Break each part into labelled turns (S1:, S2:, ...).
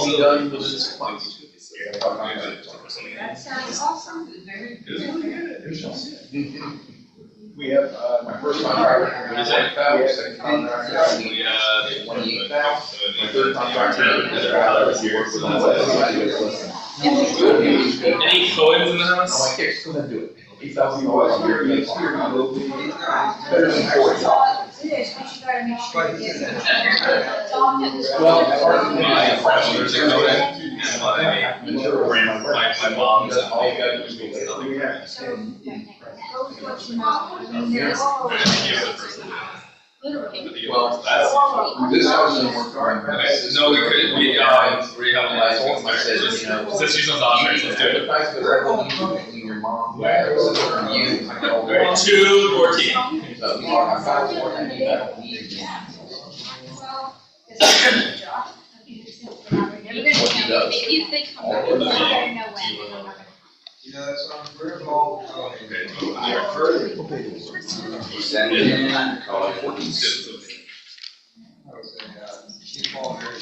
S1: be done within 6 months.
S2: That sounds awesome. Very good.
S1: We have, my first contractor,
S3: What is that?
S1: second contractor, 28,000. My third contractor, work with
S3: Any Cohens in the
S1: No,
S3: house?
S1: my kids couldn't do it. $8,000 a year, it's here, better than 40. Well, part of the
S3: My mom's
S1: all you gotta do is go Well, this house doesn't work hard.
S3: No, we could, we have a last one,
S1: I said, you know.
S3: since she's on doctorate, let's do it.
S1: Between your mom, and you.
S3: 2:14.
S1: So, I found more than you don't need.
S4: If they come back, I don't know when.
S5: Yeah, that sounds very long.
S1: Send it in, call it 14.
S5: Keep on there.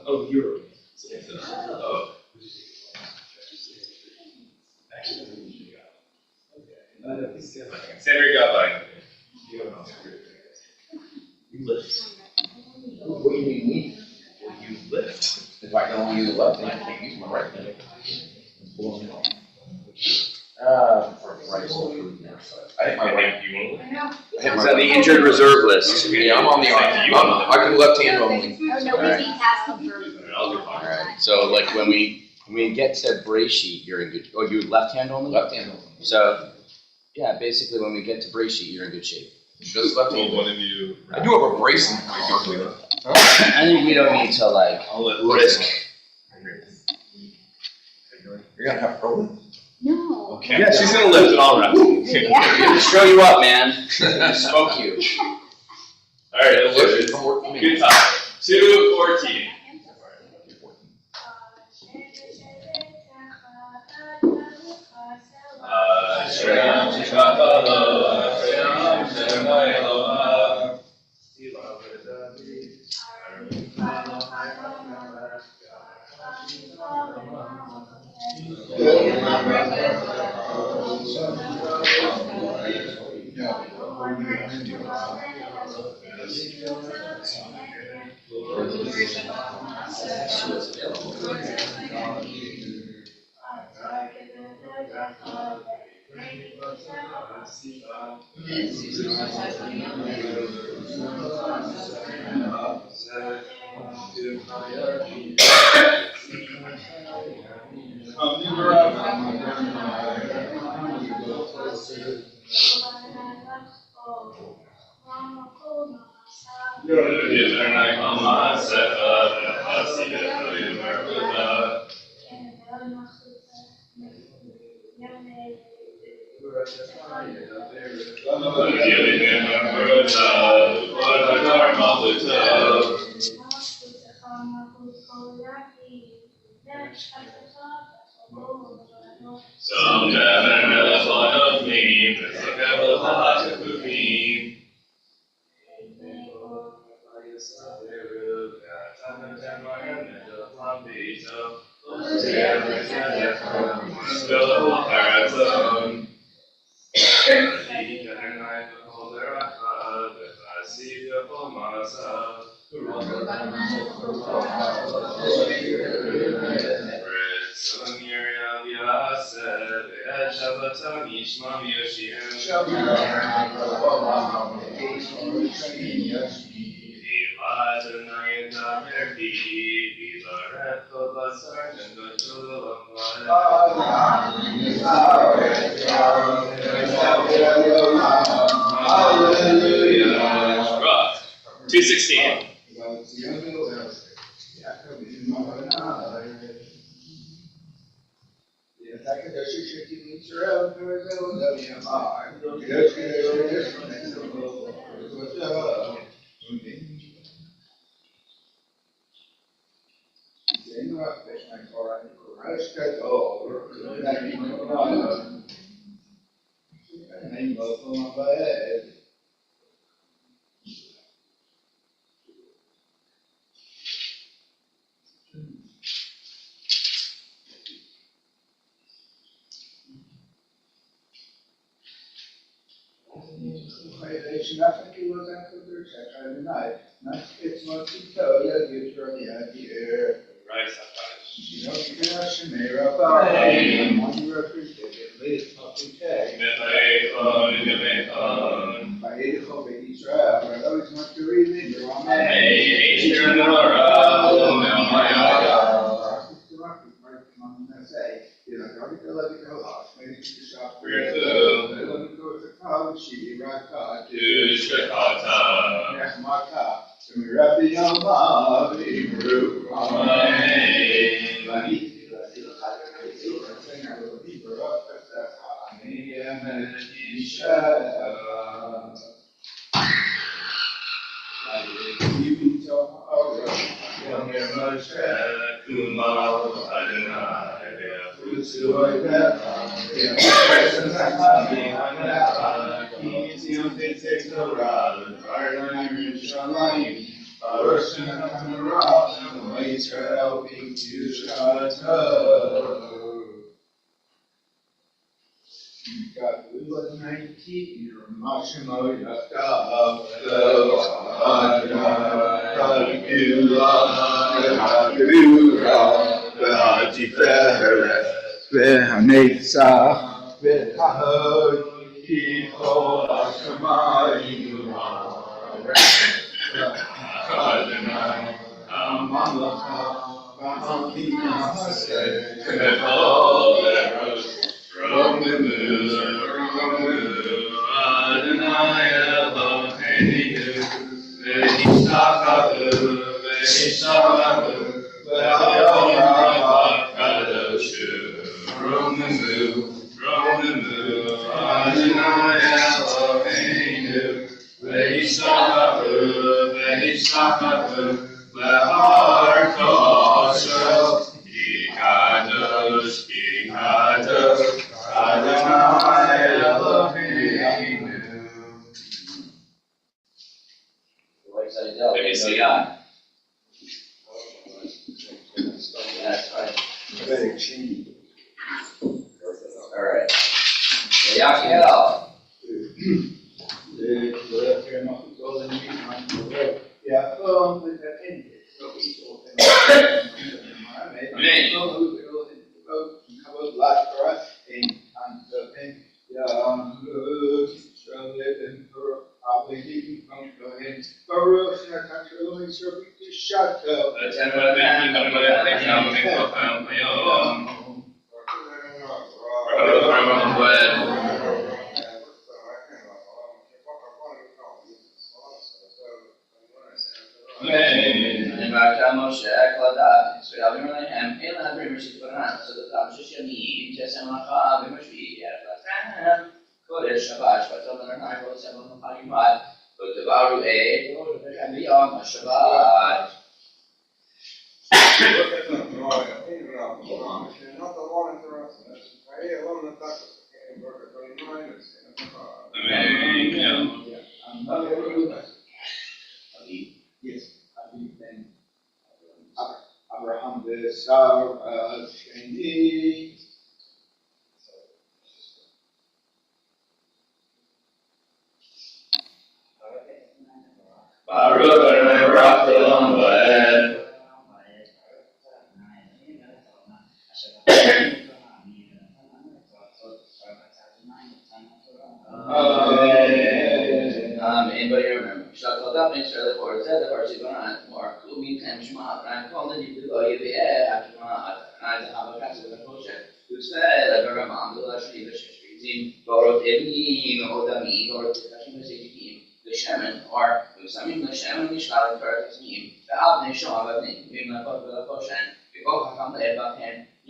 S3: Oh, you're. Oh. Sandra got by.
S1: You lift. What do you mean, me?
S3: Well, you lift.
S1: If I can only use the left hand, I can't use my right hand. Right. I hit my right.
S3: You want to lift?
S1: I hit
S6: Is
S1: my
S6: that the
S1: right.
S6: injured reserve list?
S1: Yeah, I'm on the arm. I can left hand only.
S4: Oh, no, we need half of her.
S3: I'll do fine.
S6: Alright, so like when we get to brace sheet, you're in good, oh, you left hand only?
S1: Left hand only.
S6: So, yeah, basically when we get to brace sheet, you're in good shape.
S1: Just left hand.
S3: Well, one of you.
S1: I do have a brace in my calculator.
S6: I think we don't need to like
S3: I'll let
S6: risk.
S1: You're gonna have problems.
S4: No.
S3: Okay. Yeah, she's gonna lift it all right.
S4: Yeah.
S6: Show you up, man. Smoke you.
S3: Alright, it'll work.
S1: Come work for me.
S3: Good time. 2:14. Rough. 2:16.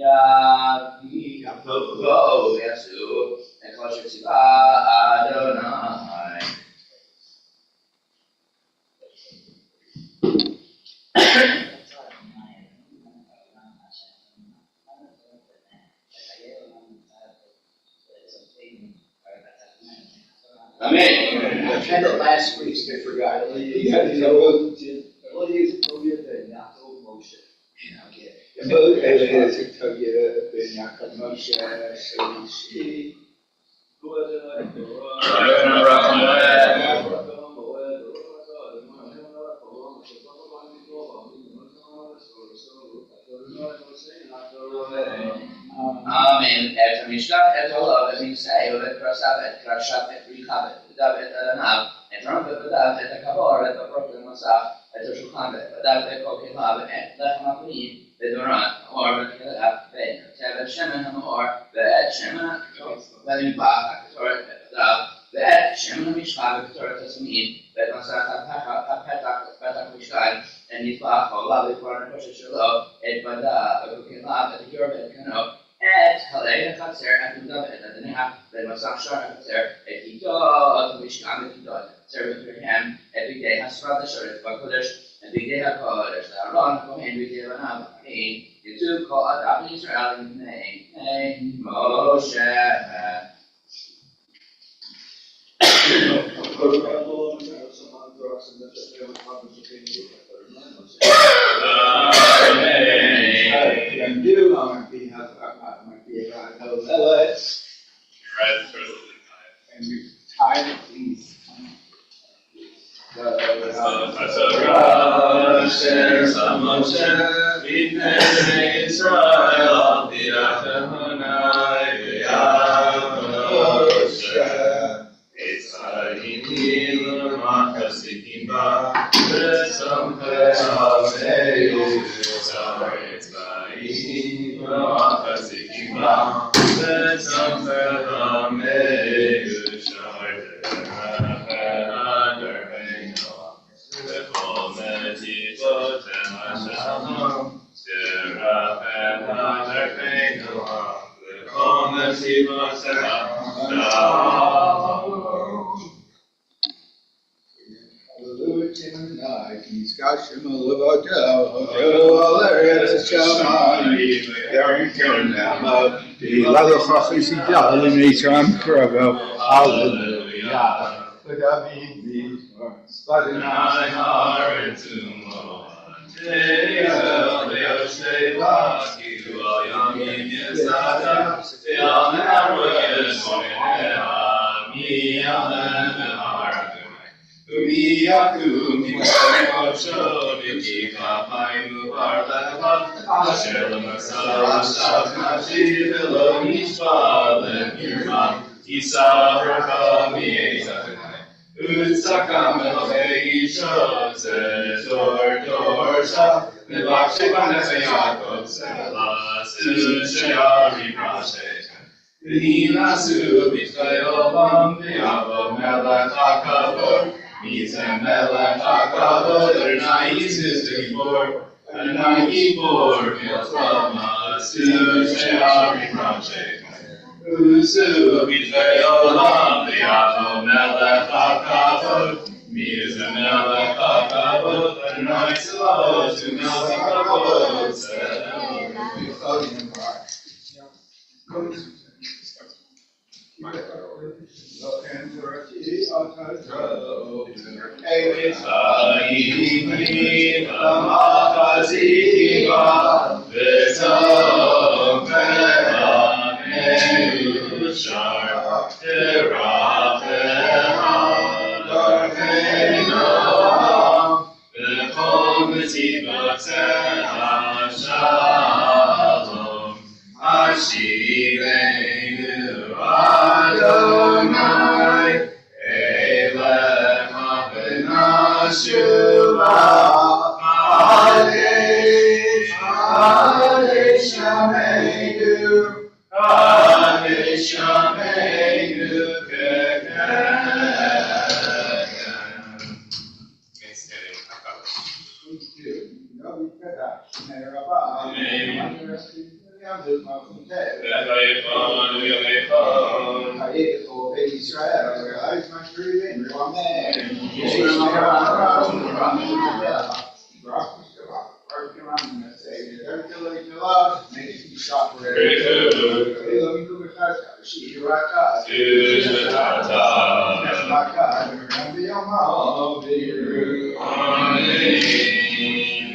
S6: Yavi Yapo Yasu Ekosha Siva Adonai. Amen. I tried it last week, I forgot. Amen. Et Mishkan, et Olav, et Minsay, et Krasav, et Krashat, et Rikab, et Dav, et Adanav, et Ram, et Dav, et Kabor, et Baprok, Masaf, et Shukhan, et Dav, et Kokilav, et Lachmapin, et Duran, or et Kilav, et Tevet Shemen, or et Shemen, et Bach, et Dav, et Shemen, Mishkav, et Tasmin, et Masaf, Petach, Mishkan, and Nifach, Olav, et Warner, Shilo, et Bada, et Kokilav, et Yorb, et Kano. Et Halei Chatzer and Dav et Adonai, then Masach Shar Chatzer, et Hito, Mishkan, et Hito, servant for him, et Big Day Hasra the Shurit Bakodesh, and Big Day HaKodesh, the Aaron, Kohen, Big Day Vanav, Kain, Yitu, Kol Adab Israel in the name, Moshe.
S1: And we tie the please. ate the whole big Israel. I realized my breathing, real man. Makes you shop for
S3: And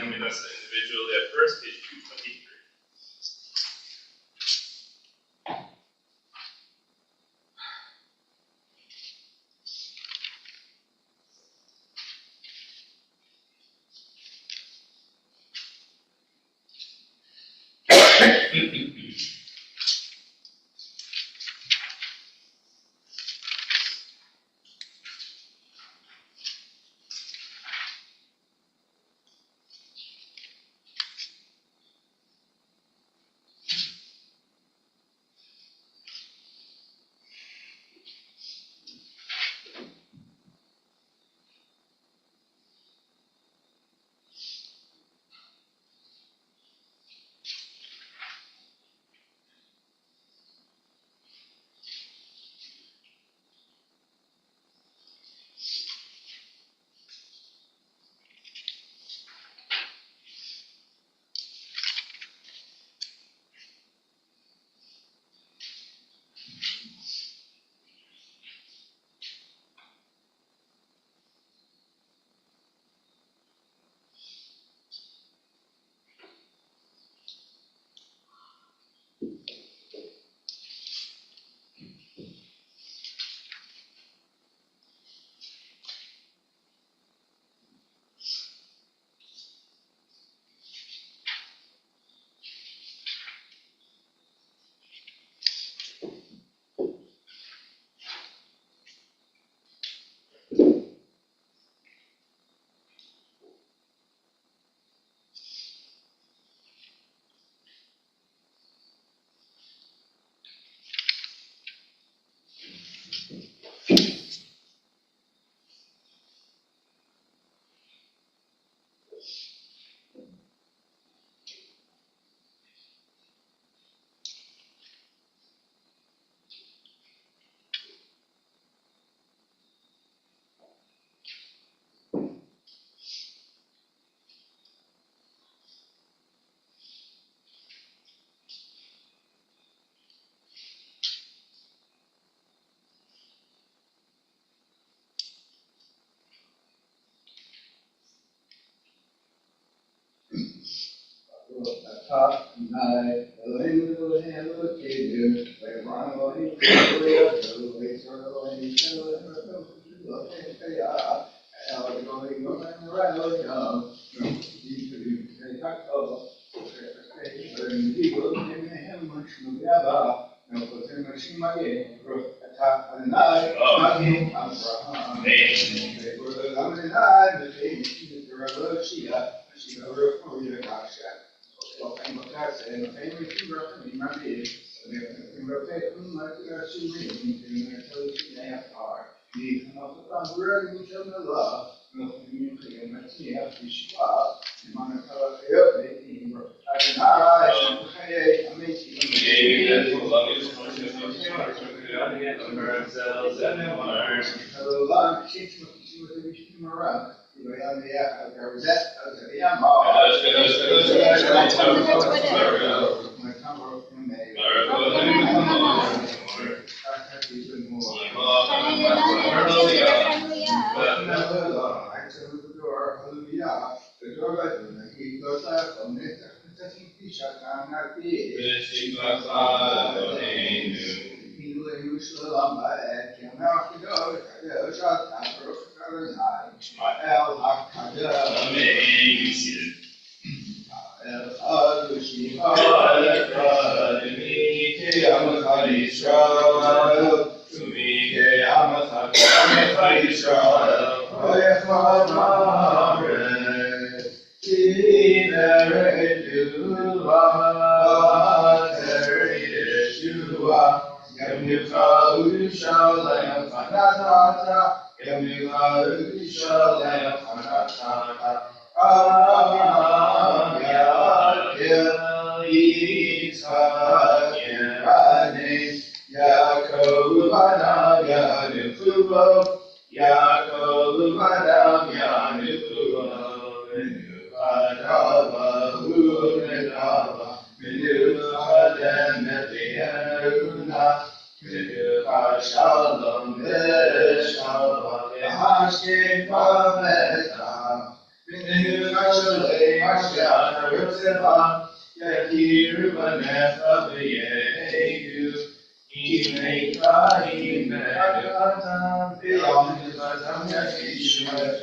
S3: we listen individually at first, page 223.
S1: Yaakov Adam Yanukulo Adava Udava Menuhadem Eviuna Menuha Shalom Veshalom Hashim Pameta Menuha Shalei Hashana Rutzeva Yakiru Banefa V'yehu Yimei Ka'im Be'akatam V'yom V'adam Yashishmeh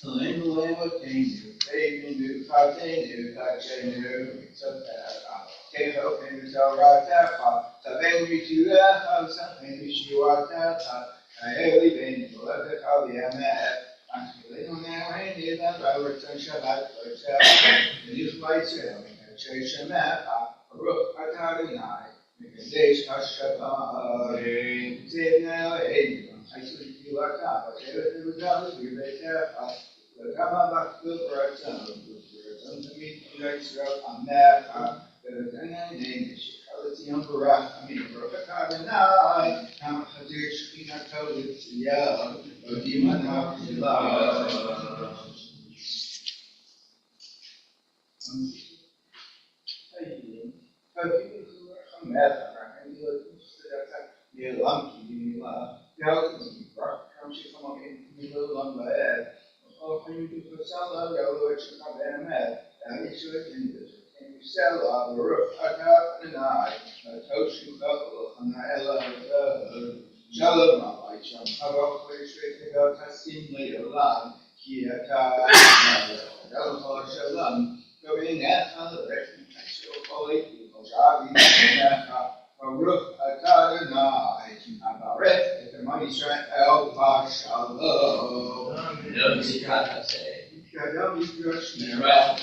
S1: Lenu Le'Otenu Ve'inu Ka'tenu Ka'chenu Tzavera Keho Penu Zoratecha Tavenu Tu'echa Tzavenu Shuatecha Ka'eli Benu Le'Vecha V'yamet Anchilenu Ne'Reini V'Avartan Shabbat V'Tzecha V'Yus B'Yitzel V'Ka'chei Shemecha Baruch Atah Adonai Mekadesh HaShabbat Tzivnei Einu Ha'Yisrael Kilaka V'Tevet V'Davis V'Beitecha V'Kama B'Chut V'Ratzon V'Ratzon Tamid V'Yisrael Amecha V'Ratzon Ne'Nesh Chalitzion Barach Amin Baruch Atah Adonai Kama Chadir Shechinato L'Tziyah V'Dimanav T'Zilah Shalom Aleichem, Havach Leishvei Tassim Le'olam, Ki Atah Shalom. Going at other so holy, Shavi, Baruch Atah Adonai, Abaret, the mighty strength El Shalom. Kadam Yishrosh Nera.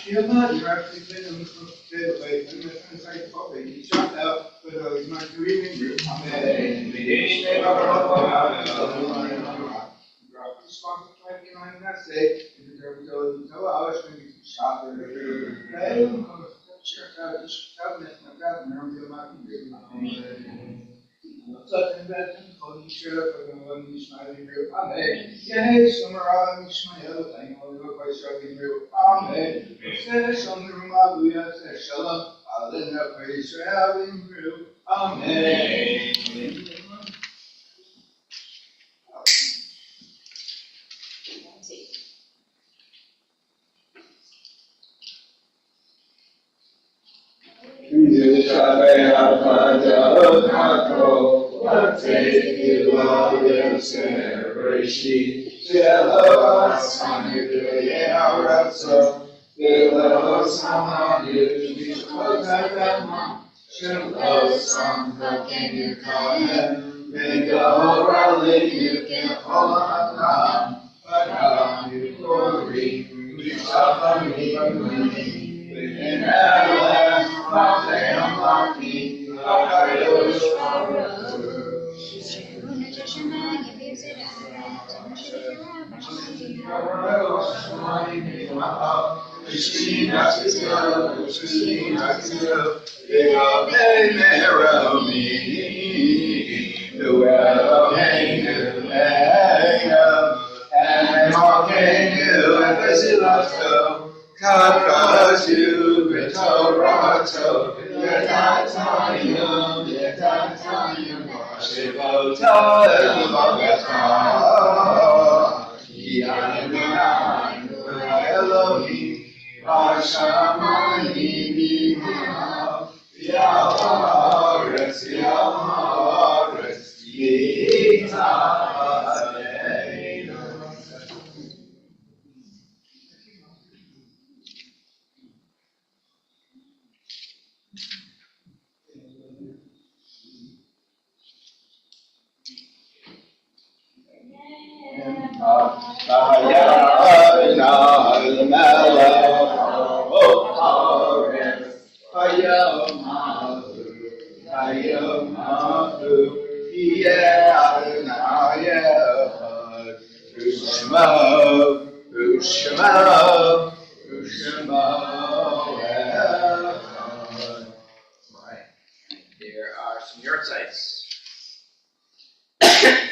S1: Yamad Rafi Venom from Fairway, and the Sunshine Coffee, he shot out, but he's not dreaming. Amen.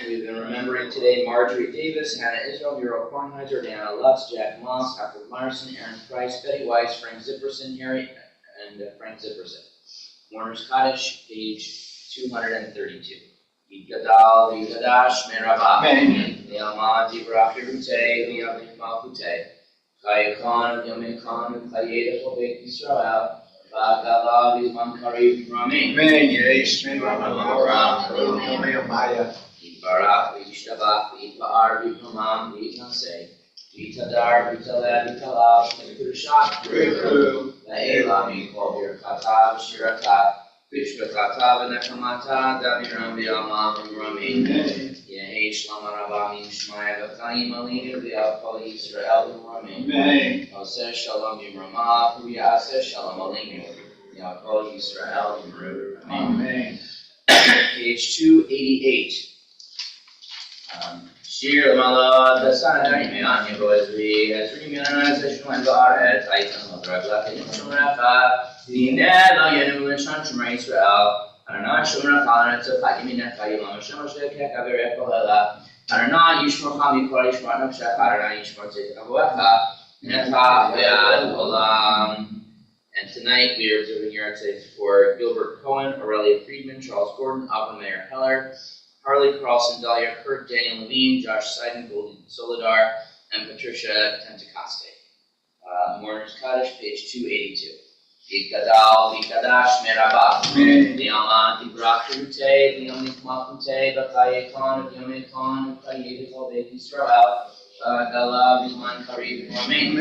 S6: We've been remembering today Marjorie Davis, Hannah Israel, Muriel Kornheiser, Diana Lutz, Jack Moss, Alfred Marson, Aaron Price, Betty Weiss, Frank Zipperson, Harry, and Frank Zipperson. Warner's Cottage, page 232. Yidgadal, Yidgadash, Merabah. Le'alma, Dibrach, Yerute, Le'amik Malchute. Chayekon, Yomekon, Chayedech, Obek Yisrael. V'agala, V'zman Karev, Ramin. Yitbarach, V'yishtabach, V'yitba'ar, V'yitmamam, V'yitnaseh. V'yitadar, V'yitaleh, V'yitalach, V'yitkudushach. La'elam, Yikol, Birkata, V'shirata. V'shbekata, V'nekamata, Daviram, V'yamam, V'ramin. Yehi Shlama Rabami Shmaya V'chaim Alinu V'yakol Yisrael V'ramin. Oseh Shalom Yimramah, V'yaseh Shalom Alinu V'yakol Yisrael V'ramin. Page 288. Shir Malad Dasana Me'an Yebo Ezri Mi'anaz Eshman Ba'aret Aitan Madragla Kedim Shumracha V'yineh Lo Yenu L'Shan Shumra Yisrael Adonai Shumra Chalanet Tzofat Yiminech V'yimam Hashem Shekek Averech Kolela Adonai Yishmor Chami Kor Yishmor Nafshach Adonai Yishmor Tzeit Avoecha Necha Ve'ad Olam. And tonight we are observing yard sites for Gilbert Cohen, Aurelia Friedman, Charles Gordon, Alvin Mayer Heller, Harley Carlson, Dahlia Kurt, Daniel Levine, Josh Seiden, Golden Solidar, and Patricia Tentacoste. Mourner's Cottage, page 282. Yidgadal, Yidgadash, Merabah. Le'alma, Dibrach, Yerute, Le'amik Malchute, V'chayekon, V'yomekon, V'chayedech, Obek Yisrael. V'agala, V'zman Karev, Ramin.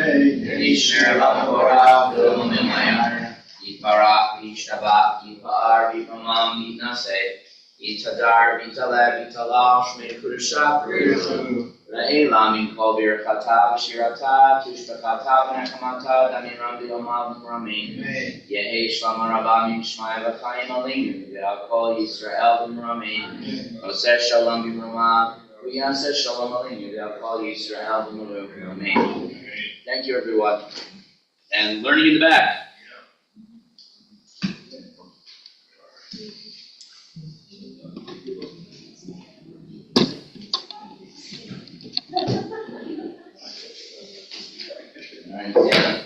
S6: Yishmer, V'chorah, V'lomim Mayar. Yitbarach, V'yishtabach, Yitba'ar, V'yitmamam, V'yitnaseh. Yitadar, V'yitaleh, V'yitalach, V'yitkudushach. La'elam, Yikol, Birkata, V'shirata, V'shbekata, V'nekamata, Daviram, V'yamam, V'ramin. Yehi Shlama Rabami Shmaya V'chaim Alinu V'yakol Yisrael V'ramin. Oseh Shalom Yimramah, V'yaseh Shalom Alinu V'yakol Yisrael V'ramin. Thank you, everyone. And learning in the back. All right, yeah.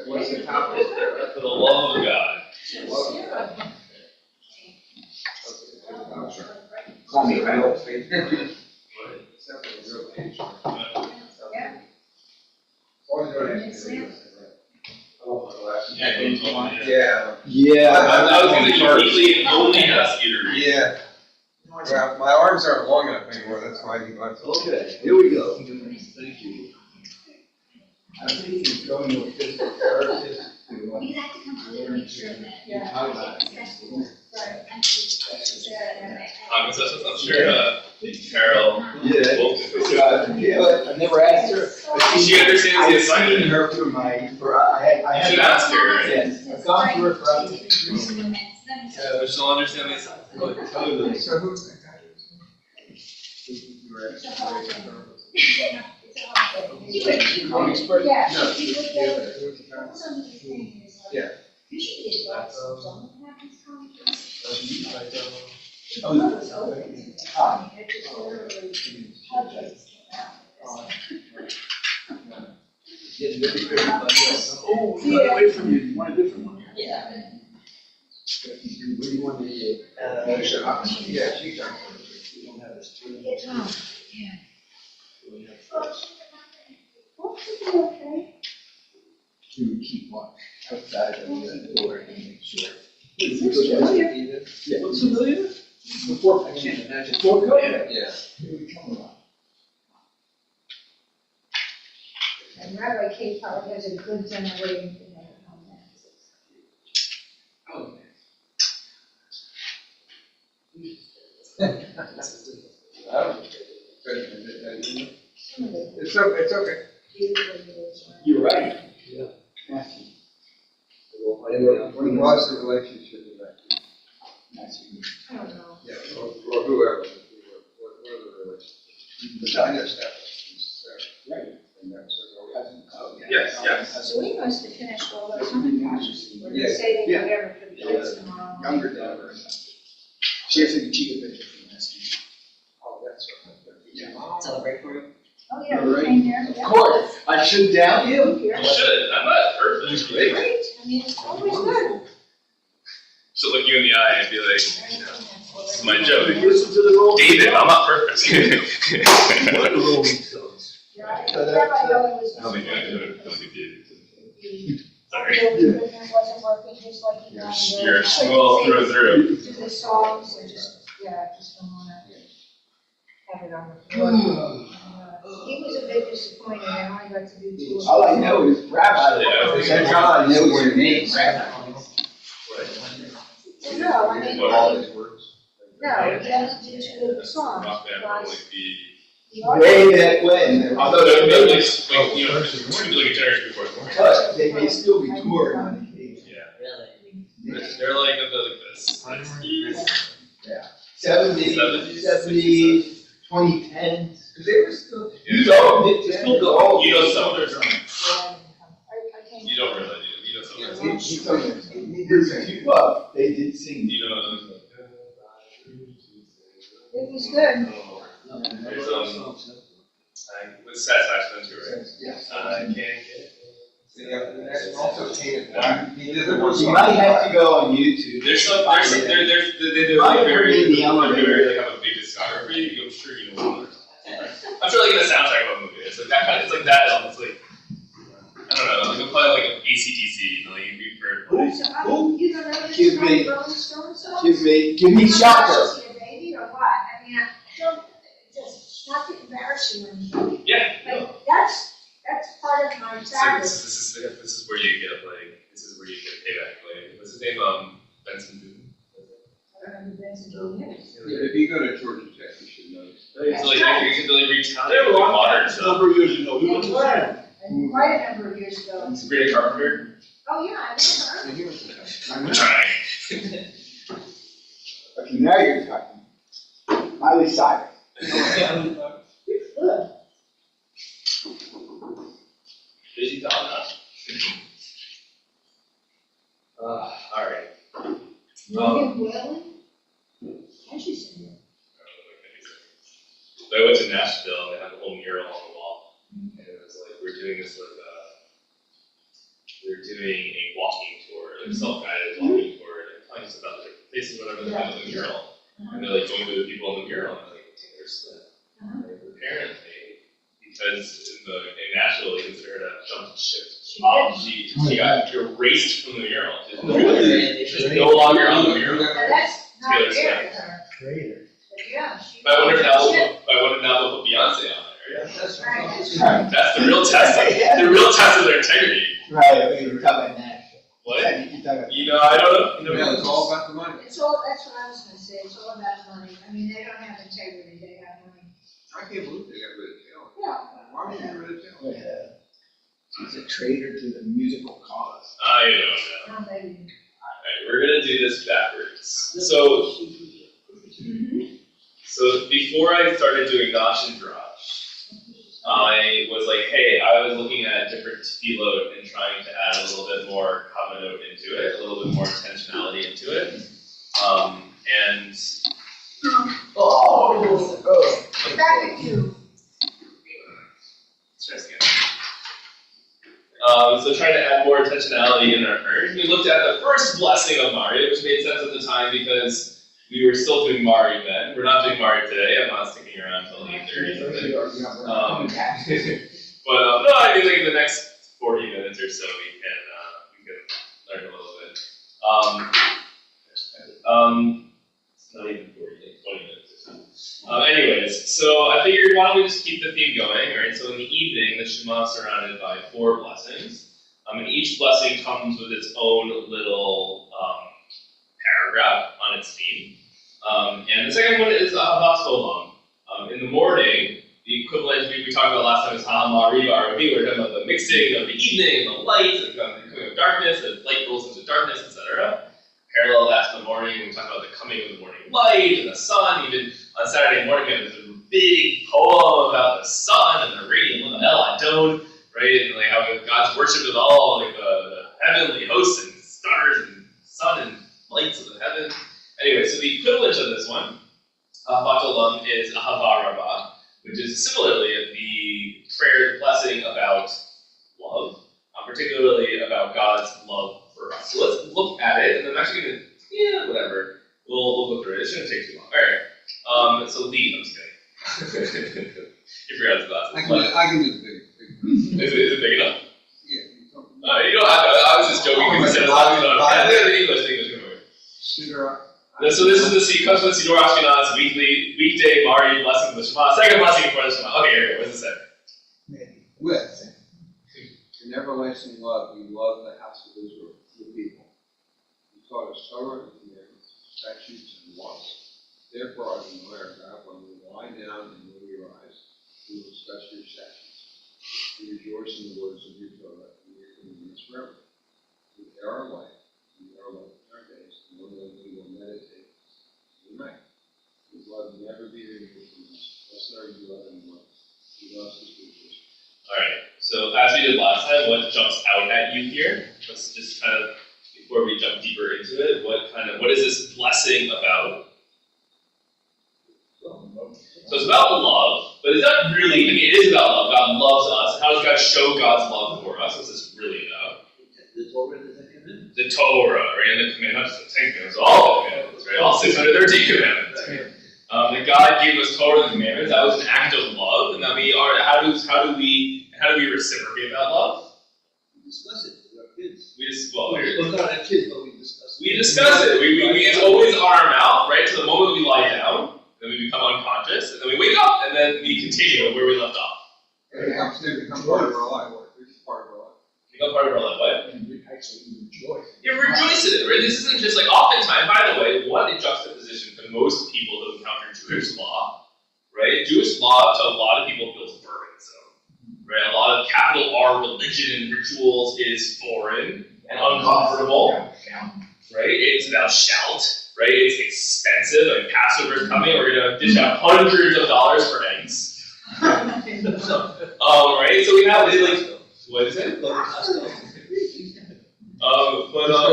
S3: What's the topic? For the love of God.
S6: Call me, right?
S5: Yeah.
S3: I was gonna usually only ask you to read.
S5: Yeah. Well, my arms aren't long enough anymore, that's why I need my.
S1: Okay, here we go. Thank you. I think he's going with physical therapist to,
S4: We have to come to make sure that.
S1: talk about it.
S3: I'm sure Carol.
S1: Yeah, I never asked her.
S3: She understands the
S1: I've
S3: assignment.
S1: seen her through I
S3: You should ask her.
S1: Yes, I've gone through her for other things.
S3: Yeah, but she'll understand the assignment.
S1: Totally.
S5: So who's the guy?
S1: I'm expert.
S2: Yeah.
S5: No.
S2: She was
S5: Yeah,
S2: there.
S5: who's the guy?
S2: What's on the screen is like,
S5: Yeah.
S2: usually it's like someone happens conference.
S1: Oh,
S2: It's open.
S1: Ah.
S2: It just literally projects out.
S1: Getting very good, but yes. Oh, we got away from you, you want a different one?
S2: Yeah.
S1: What do you want to do?
S5: Yeah, she's done.
S1: We don't have this.
S2: Okay.
S1: To keep watch outside of the door and make sure. Yeah, looks familiar? Before, I can't imagine. Before COVID?
S5: Yeah.
S1: Here we come around.
S2: And Rabbi K probably has a good generating for that comment.
S1: Oh.
S5: It's okay.
S1: You're right. Yeah. Matthew.
S5: What was the relationship with that?
S1: Matthew.
S2: I don't know.
S5: Yeah, or whoever, what are the relations? But I know Steph.
S1: Right. And that's what we have. Oh,
S3: Yes, yes.
S2: So we must have finished all those hundred pages. We're
S5: Yeah,
S2: saving
S1: yeah.
S2: whatever for the kids tomorrow.
S1: Younger than ever. She has a cheetah picture from last year.
S5: Oh, that's right.
S1: Yeah.
S7: Celebrate for you.
S2: Oh, yeah, we came there.
S1: Of course, I should doubt you.
S2: Here.
S3: You should. I'm not perfect.
S1: Great.
S2: Great, I mean, it's always good.
S3: Should look you in the eye and be like, this is my joke.
S1: Listen to the roll.
S3: David, I'm not perfect.
S1: What the Rolling Stones?
S2: Right,
S1: So that's,
S2: Rabbi Owen was.
S3: Don't be good. Don't be good.
S2: The
S3: Sorry.
S2: audio equipment wasn't working, just like he wanted.
S3: You're Shmuel through and through.
S2: To the songs, and just, yeah, just don't wanna have it on the floor. He was a bit disappointed, I only got to do two.
S1: All I know is Rabbi.
S3: Yeah.
S1: That's all I know is your name, Rabbi.
S2: No, I mean,
S5: All his words.
S2: no, he only did two of the songs,
S3: Rock band would only
S2: because
S3: be.
S2: the audio.
S1: Way back when.
S3: Although they're like, you know, two like generations before.
S1: But they may still be touring on occasion.
S3: Yeah. They're like this.
S1: Seventies, 2010s, because they were still,
S3: Yeah.
S1: they're still going.
S3: You know some of their songs.
S2: I came.
S3: You don't really do. You know some of their songs.
S1: They did sing.
S3: You know.
S2: It was good.
S3: There's with satisfaction too, right?
S1: Yes.
S3: I can't get.
S5: That's also tainted black. He did the
S1: You might have to go on YouTube.
S3: They're
S1: I
S3: like
S1: heard
S3: very,
S1: in the elevator.
S3: they have a big discography. I'm sure you know some of their songs. I'm sure like in the soundtrack of a movie. It's like that kind of, it's like that. It's like I don't know. Like play like ACDC. You know, like you've heard. Like,
S2: So, you don't know this
S1: Give me-
S2: from Rolling Stones song?
S1: Give me Shocker.
S2: Baby, or what? I mean, I don't, just not to embarrass you or anything,
S3: yeah.
S2: but that's part of my
S3: So
S2: fabric.
S3: this is where you get like this is where you get payback. Like what's his name? Benson Boone.
S5: If you go to Georgia Tech, you should know.
S3: So like you can really retell
S8: They were
S3: like
S8: on
S3: modern
S8: that a
S3: stuff.
S8: number of years ago, we went to
S2: Quite a number of years ago.
S3: Sabrina Carpenter.
S2: Oh, yeah, I remember.
S1: I know.
S3: Alright.
S1: Okay, now you're talking. Miley Cyrus.
S2: Good.
S3: Busy Donna. Alright.
S2: William Whalen? And she's in there.
S3: So I went to Nashville and they had a whole mural on the wall. And it was like, we're doing this like, we're doing a walking tour, like self-guided walking tour, and telling us about the different places, whatever, they have on the mural. And they're like going to the people on the mural, and they're like, Taylor Swift. Like, apparently, because in Nashville, they consider it a jump ship. She got erased from the mural. She's no longer on the mural.
S2: Now, that's not
S3: Taylor
S2: fair
S3: Swift.
S2: to her,
S1: Traitor.
S2: but yeah, she.
S3: But I wonder now they'll put Beyonce on there.
S5: That's
S2: Right.
S3: That's the real test. The real test of their integrity.
S1: Right, we were talking about Nashville.
S3: What?
S1: You're talking about.
S3: You know, I don't know.
S5: Yeah, it's all about the money.
S2: It's all, that's what I was gonna say, it's all about money. I mean, they don't have integrity, they have money.
S5: I can't believe they got rid of Taylor.
S2: Yeah.
S5: Why would you get rid of Taylor?
S1: Yeah. She's a traitor to the musical cause.
S3: I don't know.
S2: Well, maybe.
S3: Alright, we're gonna do this backwards. So before I started doing Dosh and Drosh, I was like, hey, I was looking at different tefillot and trying to add a little bit more kavanot into it, a little bit more intentionality into it. And
S2: Back at you.
S3: So trying to add more intentionality in our prayers. We looked at the first blessing of Mari, which made sense at the time because we were still doing Mari then. We're not doing Mari today. I'm not sticking around until 8:30 something. But no, I mean like in the next 40 minutes or so we can learn a little bit. It's not even 40, like 20 minutes or so. Anyways, so I figured why don't we just keep the theme going, right? So in the evening, the Shema is surrounded by 4 blessings. And each blessing comes with its own little paragraph on its theme. And the second one is Ahavas Olam. In the morning, the equivalent we talked about last time is Ha'amari Baravi. We're talking about the mixing of the evening and the light, and the coming of darkness, and light rolls into darkness, etc. Parallel that to the morning, we talk about the coming of the morning light and the sun. Even on Saturday morning, we have this big poem about the sun and the radiant of El Adon, right? And like how God's worshipped with all like the heavenly hosts and stars and sun and lights of the heaven. Anyway, so the equivalent of this one, Ahavat Olam, is Ahava Rabbah, which is similarly the prayer, the blessing about love, particularly about God's love for us. So let's look at it, and I'm actually going to, whatever. We'll go through it. It shouldn't take too long. All right. So lead. I'm just kidding. You forgot his glasses.
S5: I can do the big.
S3: Is it big enough?
S5: Yeah.
S3: You know, I was just joking because you said English. So this is the comes from the Siddur Ashkenaz weekday Mari blessing of the Shema. Second blessing before the Shema. Okay, here we go. What does it say?
S5: With in everlasting love, you love the house of Israel, the people. You taught us Torah and commandments, statutes and laws. Therefore, I am aware, God, when we lie down and move your eyes, we will discuss your statutes. We rejoice in the words of your Torah and your commandments forever. We are our life, and we are life in our days, and one day we will meditate in the night. His love never be removed from us. Blessed are you, love and love. He loves his people.
S3: Alright, so as we did last time, what jumps out at you here? Let's just kind of, before we jump deeper into it, what is this blessing about? So it's about love, but it's not really, it is about love. God loves us. How does God show God's love for us? What's this really about?
S7: The Torah and the Commandments.
S3: The Torah, right? And the commandments, the Ten Commandments, all the commandments, right? All 613 commandments. That God gave us Torah and the commandments. That was an act of love, and that we are. How do we reciprocate that love?
S7: We discuss it with our kids.
S3: We're
S7: not our kids, but we discuss it.
S3: We discuss it. It's always on our mouth, right? To the moment we lie down, then we become unconscious, and then we wake up, and then we continue where we left off.
S5: It becomes part of our life. It's part of our life.
S3: Become part of our life. What?
S7: And we actually rejoice.
S3: You rejoice in it, right? This isn't just like oftentimes. By the way, what a juxtaposition to most people who encounter Jewish law, right? Jewish law to a lot of people feels burdensome, right? A lot of capital R religion and rituals is foreign and uncomfortable, right? It's about shout, right? It's expensive. Like Passover is coming, we're gonna dish out hundreds of dollars for eggs. Right? So we have like, what is it?
S5: Go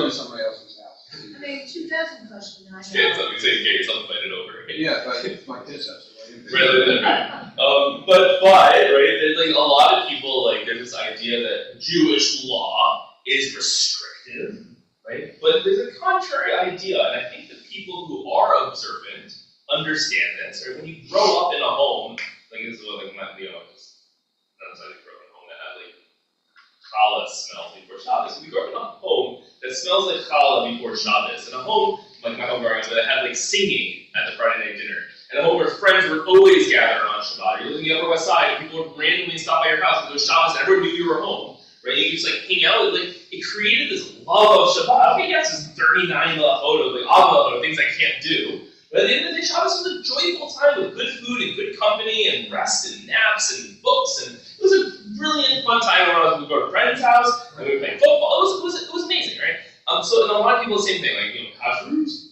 S5: to somebody else's house.
S2: I mean, 2,000 costs you $9.
S3: Yeah, so we say get yourself invited over.
S5: Yeah, but it's my kids' house.
S3: Rather than but right, there's like a lot of people like there's this idea that Jewish law is restrictive, right? But there's a contrary idea, and I think that people who are observant understand this. Right? When you grow up in a home, like this is what like my just not necessarily grow up in a home that had like challah smells before Shabbos. We grew up in a home that smells like challah before Shabbos, and a home like my home growing up that had like singing at the Friday night dinner. And a home where friends would always gather on Shabbat. You live in the Upper West Side, and people would randomly stop by your house because it was Shabbos, and everyone knew you were home, right? You could just like hang out. It created this love of Shabbat. Okay, yes, it's 39 photos, like all things I can't do. But at the end of the day, Shabbos was a joyful time with good food and good company and rest and naps and books, and it was a brilliant, fun time. When we would go to a friend's house and we would play football. It was amazing, right? So and a lot of people the same thing, like kashrut.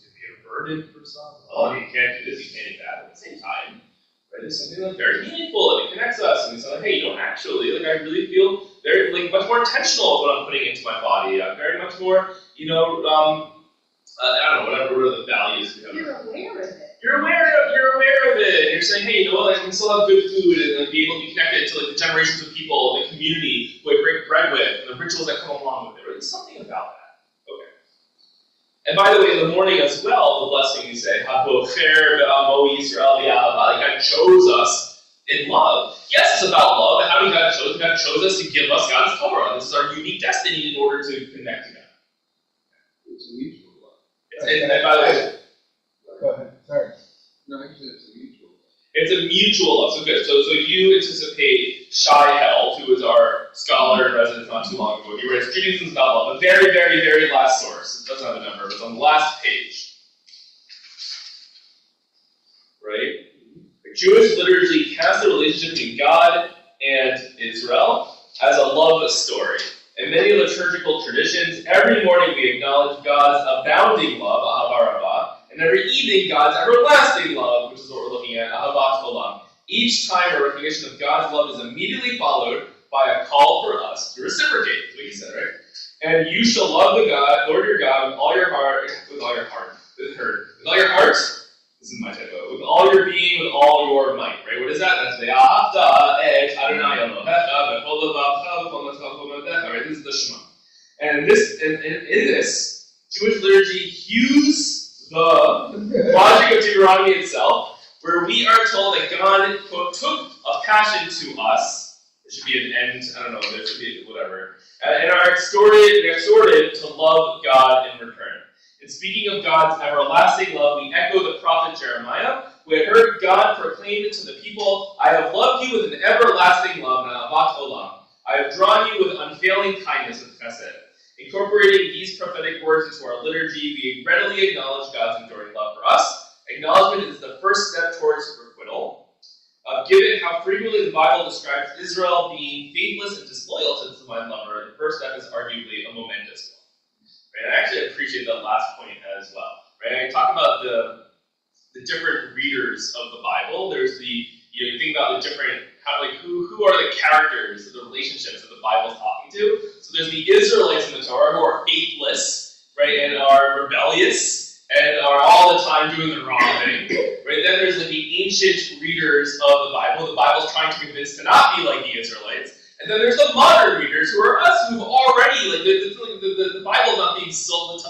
S3: Burden for some. Oh, you can't do this, you can't do that. At the same time, right? There's something like very meaningful and it connects us. And it's like, hey, you don't actually, like, I really feel very, like, much more intentional with what I'm putting into my body. I'm very much more, I don't know, whatever the values we have.
S2: You're aware of it.
S3: You're aware of it. And you're saying, hey, you know what, like, we still have good food and like, be able to be connected to like the generations of people, the community who I break bread with, and the rituals that come along with it. Right? There's something about that. And by the way, in the morning as well, the blessing we say, HaBocher Be'amo Yisrael B'Ahavah, God chose us in love. Yes, it's about love, but how did God chose? God chose us to give us God's Torah. This is our unique destiny in order to connect to God.
S5: It's a mutual love.
S3: And by the way,
S7: Go ahead. Sorry.
S5: No, actually, it's a mutual love.
S3: it's a mutual love. So good. So you anticipate Shai Held, who was our scholar in residence not too long ago. He writes Judaism's not love. The very, very, very last source. It doesn't have a number, but it's on the last page. Right? Jewish liturgy casts the relationship between God and Israel as a love story. In many liturgical traditions, every morning we acknowledge God's abounding love, Ahava Rabbah, and every evening God's everlasting love, which is what we're looking at, Ahavat Olam. Each time a recognition of God's love is immediately followed by a call for us to reciprocate. That's what he said, right? And you shall love the Lord your God with all your heart, with all your heart, with all your heart. This is my typo. With all your being, with all your might, right? What is that? That's ve'ahavta et Adonai Elohecha b'chol levavecha b'chol nafshecha b'chol modecha, right? This is the Shema. And in this, Jewish liturgy hews the logic of Deuteronomy itself, where we are told that God, quote, took a passion to us. There should be an end, I don't know, there should be whatever. And are exhorted to love God in return. And speaking of God's everlasting love, we echo the prophet Jeremiah, who had heard God proclaim to the people, I have loved you with an everlasting love, na'avat olam. I have drawn you with unfailing kindness, with chesed. Incorporating these prophetic words into our liturgy, we readily acknowledge God's enduring love for us. Acknowledgement is the first step towards requital. Given how frequently the Bible describes Israel being faithless and disloyal to its divine lover, the first step is arguably a momentous one. Right? I actually appreciate that last point as well. Right? I talk about the different readers of the Bible. There's you think about the different, who are the characters, the relationships that the Bible's talking to. So there's the Israelites in the Torah who are faithless, right, and are rebellious, and are all the time doing the wrong thing. Right? Then there's the ancient readers of the Bible. The Bible's trying to convince to not be like the Israelites. And then there's the modern readers who are us who've already, the Bible's not being sold, it's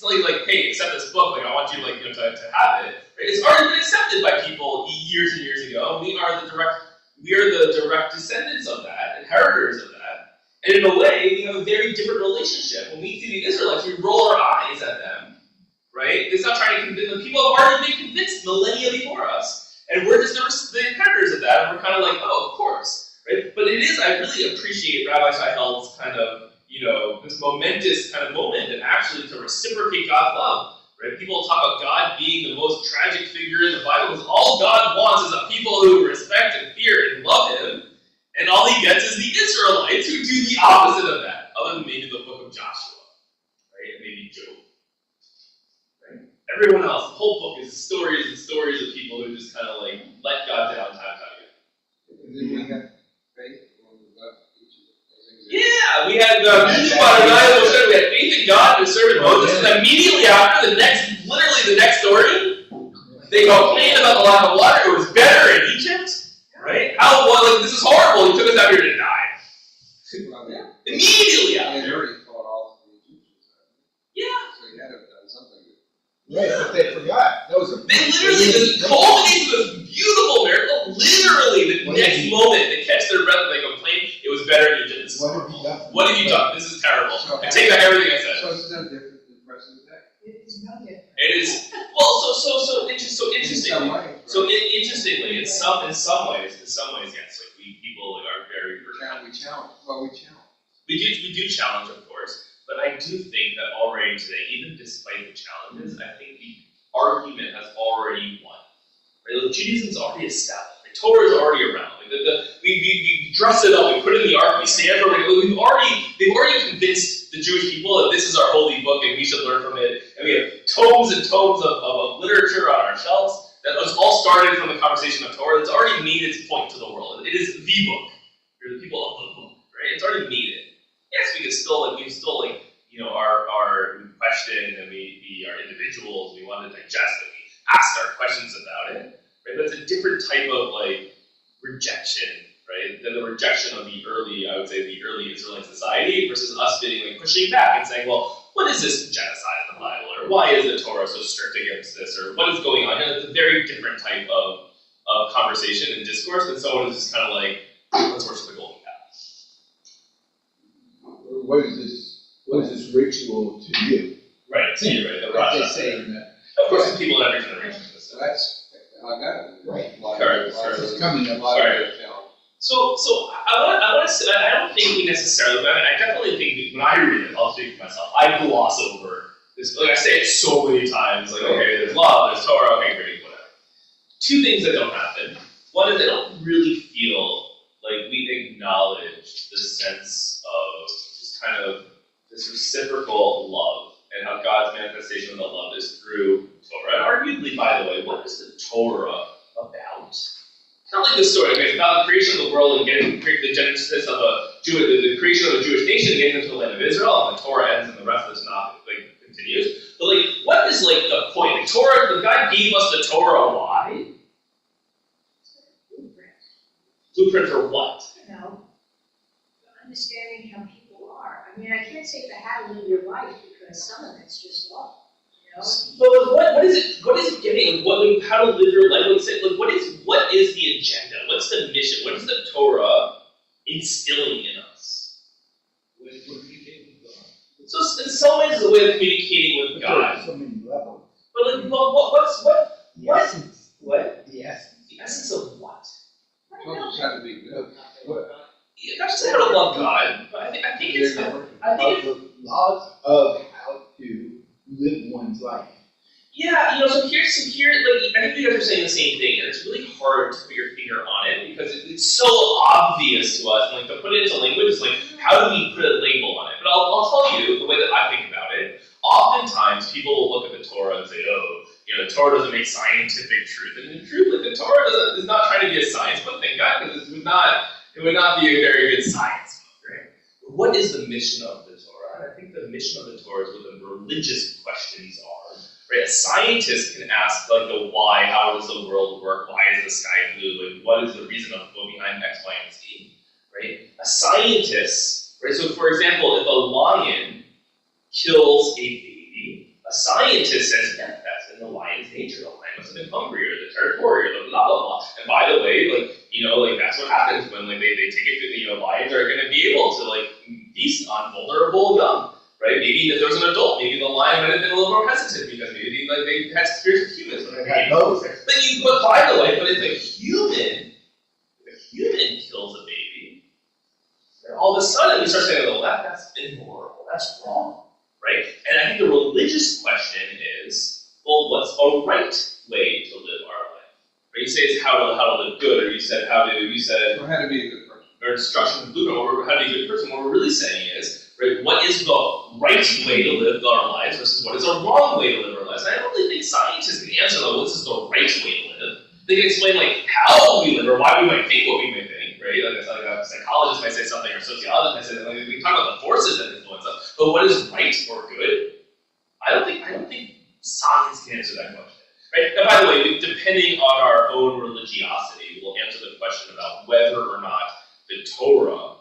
S3: not like, hey, accept this book, I want you, to have it. Right? It's already been accepted by people years and years ago. We are the direct descendants of that, inheritors of that. And in a way, we have a very different relationship. When we see the Israelites, we roll our eyes at them. Right? It's not trying to convince them. People have already been convinced millennia before us. And we're just the inheritors of that, and we're kind of like, oh, of course. Right? But I really appreciate Rabbi Shaihel's kind of, this momentous kind of moment, and actually to reciprocate God's love. Right? People talk about God being the most tragic figure in the Bible, because all God wants is a people who respect and fear and love Him, and all He gets is the Israelites who do the opposite of that, other than maybe the book of Joshua, right? And maybe Job. Everyone else, the whole book is stories and stories of people who just kind of let God down time and time again.
S5: And then we have faith when we left each of the things.
S3: Yeah, we had we had faith in God and servant Moses, and immediately after literally the next story, they complained about the lack of water. It was better in Egypt, right? This is horrible. He took us out here to die. Immediately after.
S5: They already fought off the Egyptians.
S3: Yeah.
S5: So he had to have done something.
S7: Right, but they forgot. That was a
S3: They literally, the culminating of this beautiful miracle, literally the next moment they catch their breath and they complain, it was better in Egypt. What have you done? This is terrible. I take back everything I said.
S5: So it's no different than the rest of the day.
S2: It's no different.
S3: It is, interestingly, in some ways, yes, people are very
S5: We challenge.
S3: We do challenge, of course, but I do think that already today, even despite the challenges, I think the argument has already won. Right? Judaism's already established. Torah is already around. We dress it up, we put it in the ark, we stand for it. They've already convinced the Jewish people that this is our holy book and we should learn from it. And we have tomes and tomes of literature on our shelves that was all started from the conversation of Torah. It's already made its point to the world. It is the book. You're the people of the book, right? It's already made it. Yes, we question and we are individuals. We want to digest and we ask our questions about it. Right? That's a different type of rejection, right? Than the rejection of the early Israelite society versus us being pushing back and saying, well, what is this genocide in the Bible? Or why is the Torah so strict against this? Or what is going on? It's a very different type of conversation and discourse than someone who's just kind of let's worship the golden calf.
S7: What is this ritual to you?
S3: Right, to you, right?
S7: They say that.
S3: Of course, there's people in every generation.
S5: So that's, I got it.
S7: Right.
S3: Correct.
S7: It's coming up.
S3: So I want to say, I don't think we necessarily, but I definitely think when I read it, I'll speak for myself, I gloss over this. I say it so many times, okay, there's law, there's Torah, okay, great, whatever. Two things that don't happen. One is I don't really feel like we acknowledge the sense of just kind of this reciprocal love and how God's manifestation of that love is through Torah. And arguably, by the way, what is the Torah about? not like the story, okay? It's about the creation of the world and getting the genesis of the creation of a Jewish nation, getting into the land of Israel, and the Torah ends and the rest of this not continues. But like, what is like the point? The Torah, the God gave us the Torah. Why? Blueprint for what?
S2: You know, understanding how people are. I mean, I can't say how to live your life because some of it's just law. You know?
S3: But what is it? What is it getting? Like, how to live your life? What is the agenda? What's the mission? What is the Torah instilling in us? So in some ways, it's a way of communicating with God.
S7: So many levels.
S3: But like, what?
S7: The essence.
S3: What?
S7: The essence.
S3: The essence of what?
S5: Don't just have to be good.
S3: Not just how to love God, but I think it's
S7: the laws of how to live one's life.
S3: Yeah, so here, like, I think you guys are saying the same thing, and it's really hard to put your finger on it because it's so obvious to us, and like to put it into language is like, how do we put a label on it? But I'll tell you the way that I think about it. Oftentimes, people will look at the Torah and say, the Torah doesn't make scientific truth, and in truth, like the Torah is not trying to be a science book, thank God, because it would not be a very good science book, right? But what is the mission of the Torah? And I think the mission of the Torah is what the religious questions are. Right, a scientist can ask like the why, how does the world work, why is the sky blue, and what is the reason behind X, Y, and Z, right? A scientist, right, so for example, if a lion kills a baby, a scientist says, yeah, that's in the lion's nature, the lion must have been hungry, or the territorial, or blah, blah, blah. And by the way, that's what happens when they take it, lions are going to be able to feast on vulnerable young. Right? Maybe if there was an adult, maybe the lion might have been a little more hesitant because maybe they had spirits of humans. But by the way, if a human kills a baby, then all of a sudden we start saying, well, that's immoral, that's wrong, right? And I think the religious question is, well, what's a right way to live our life? Right? You say it's how to live good, or you said
S5: Or how to be a good person.
S3: Or instruction, blueprint, or how to be a good person. What we're really saying is, right, what is the right way to live our lives versus what is a wrong way to live our lives? And I don't really think scientists can answer, this is the right way to live. They can explain, how we live or why we might think what we may think, right? Like a psychologist might say something, or a sociologist might say something. We can talk about the forces that influence us, but what is right or good? I don't think science can answer that question, right? And by the way, depending on our own religiosity, we'll answer the question about whether or not the Torah,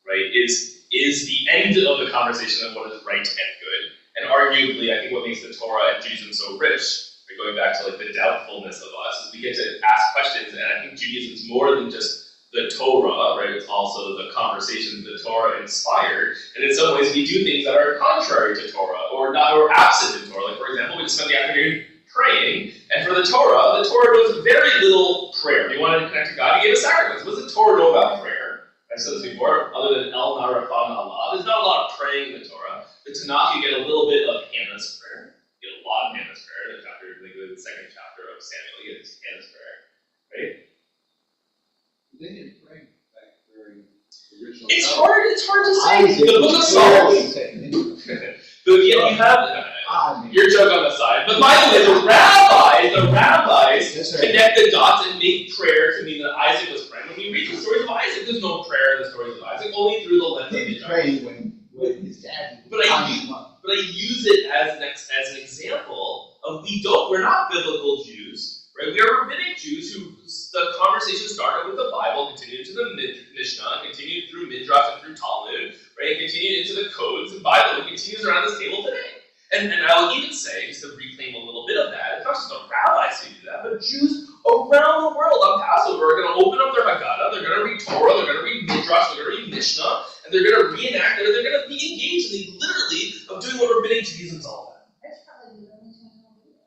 S3: right, is the end of the conversation of what is right and good. And arguably, I think what makes the Torah and Judaism so rich, right, going back to the doubtfulness of us, is we get to ask questions, and I think Judaism is more than just the Torah, right? It's also the conversations the Torah inspired, and in some ways we do things that are contrary to Torah, or absent in Torah. For example, we just spent the afternoon praying, and for the Torah knows very little prayer. If you wanted to connect to God, He gave a sacrifice. What does the Torah know about prayer? I've said this before, other than El Narafan Allah, there's not a lot of praying in the Torah. The Tanakh, you get a little bit of Hannah's prayer. You get a lot of Hannah's prayer. The second chapter of Samuel, you get Hannah's prayer, right?
S5: They didn't pray back during the original.
S3: It's hard to say. The Book of Psalms. But yet you have your joke on the side. But by the way, the rabbis connect the dots and make prayer to mean that Isaac was praying. When you read the stories of Isaac, there's no prayer in the stories of Isaac, only through the lens of the
S7: praying when his dad.
S3: But I use it as an example of we're not biblical Jews, right? We are rabbinic Jews who the conversation started with the Bible, continued to the Mishnah, continued through Midrash and through Talmud, right? Continued into the codes, and by the way, continues around this table today. And I'll even say, just to reclaim a little bit of that, it's not just the rabbis who do that, but Jews around the world on Passover are going to open up their Haggadah, they're going to read Torah, they're going to read Midrash, they're going to read Mishnah, and they're going to reenact it, or they're going to be engaged in literally of doing what rabbinic Judaism is all about.
S2: That's probably the only time I'll do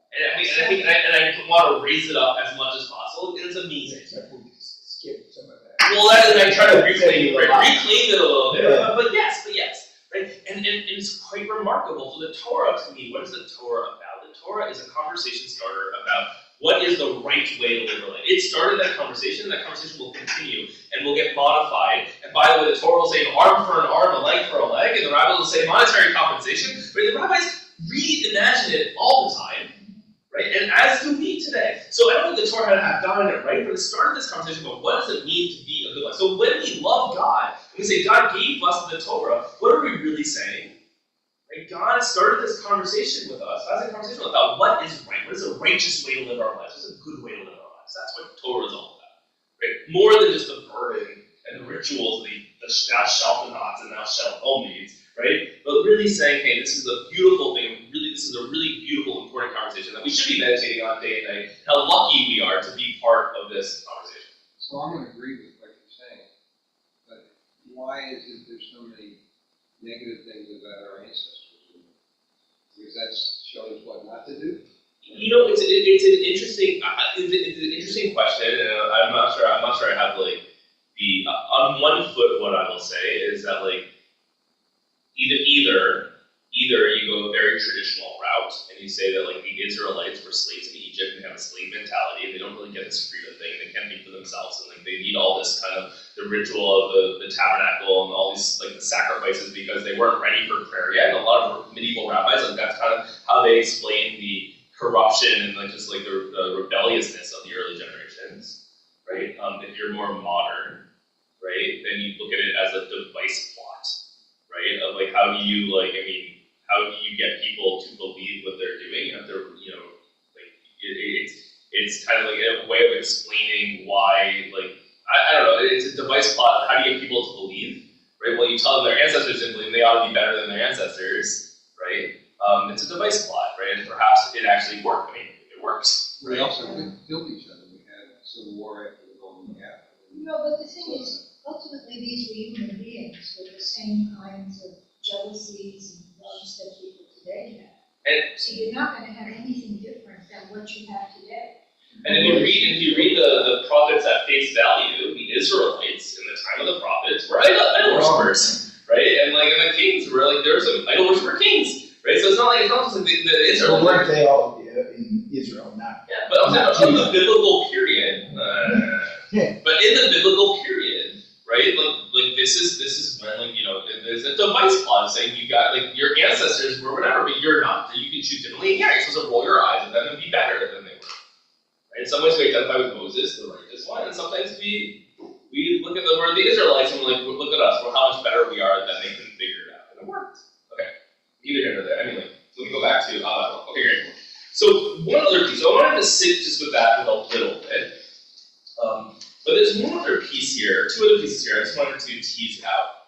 S2: that.
S3: And I want to raise it up as much as possible. It's amazing.
S7: Except we skip some of that.
S3: Well, I try to reclaim it a little bit.
S7: Yeah.
S3: But yes, right? And it's quite remarkable. So the Torah, to me, what is the Torah about? The Torah is a conversation starter about what is the right way to live our life. It started that conversation will continue and will get modified. And by the way, the Torah will say an arm for an arm, a leg for a leg, and the rabbis will say monetary compensation. Right? The rabbis reimagine it all the time. right? And as do we today. So I don't think the Torah had to have gotten it right, but it started this conversation about what does it mean to be a good life. So when we love God, and we say God gave us the Torah, what are we really saying? Right? God started this conversation with us, having a conversation about what is right, what is a righteous way to live our lives, what's a good way to live our lives. That's what Torah is all about. Right? More than just the burden and the rituals, the thou shalt nots and thou shalt onlys, right? But really saying, hey, this is a beautiful thing, really, this is a really beautiful, important conversation that we should be meditating on day and night. How lucky we are to be part of this conversation.
S5: So I'm going to agree with what you're saying, but why is it there's so many negative things about our ancestors? Because that's showing us what not to do?
S3: You know, it's an interesting question, and I'm not sure I have like the on one foot. What I will say is that like either you go a very traditional route and you say that like the Israelites were slaves in Egypt and have a slave mentality and they don't really get this freedom thing, they can't be for themselves, and like they need all this kind of the ritual of the tabernacle and all these like the sacrifices because they weren't ready for prayer yet. And a lot of medieval rabbis, like that's kind of how they explain the corruption and like just like the rebelliousness of the early generations, right? If you're more modern, right, then you look at it as a device plot, right? Of like how do you how do you get people to believe what they're doing? If they're, like it's kind of like a way of explaining why, like I don't know, it's a device plot. How do you get people to believe, right? Well, you tell them their ancestors didn't believe, they ought to be better than their ancestors, right? It's a device plot, right? And perhaps it actually worked. I mean, it works.
S5: We also killed each other. We had a civil war after the Golden Gap.
S2: But the thing is, ultimately, these were human beings with the same kinds of jealousies and loves that people today have.
S3: And
S2: so you're not going to have anything different than what you have today.
S3: And if you read the prophets at face value, the Israelites in the time of the prophets were idol worshippers, right? And like in the kings were like there were some idol worshiper kings, right? So it's not just like the Israelites.
S7: So weren't they all in Israel? Not.
S3: Yeah, but I'm saying the biblical period. But in the biblical period, right? Like this is when there's a device plot saying you got like your ancestors were whatever, but you're not. So you can choose differently. And yeah, you're supposed to roll your eyes at them and be better than they were. Right? In some ways, we identify with Moses, the righteous one, and sometimes we look at the Israelites and we're like, look at us, how much better we are than they couldn't figure it out, and it worked. Okay, neither here nor there. Anyway, so we go back to okay, great. So one other piece. So I wanted to sit just with that for a little bit. But there's one other piece here, two other pieces here. I just wanted to tease out.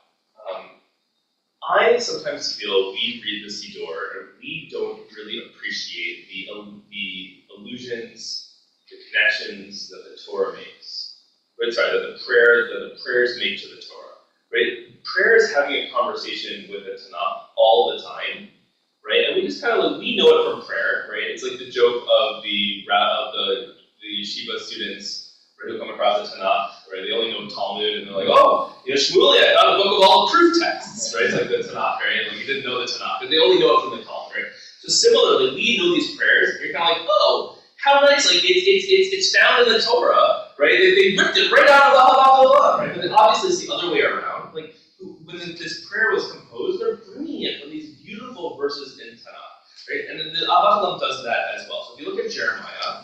S3: I sometimes feel we read the Siddur and we don't really appreciate the allusions, the connections that the Torah makes. Right, sorry, that the prayers make to the Torah. Right, prayer is having a conversation with the Tanakh all the time. Right, and we just kind of we know it from prayer. Right, it's like the joke of the yeshiva students. Right, who come across the Tanakh, right? They only know Talmud, and they're like, oh, Shmuel, I found a book of all proof texts, right? It's like the Tanakh, right? Like you didn't know the Tanakh, but they only know it from the Talmud, right? So similarly, we know these prayers, and you're kind of like, oh, how nice! Like it's found in the Torah, right? They ripped it right out of the Halacha, right? But then obviously it's the other way around. Like when this prayer was composed, they're bringing it from these beautiful verses in Tanakh, right? And then the Abachalam does that as well. So if you look at Jeremiah,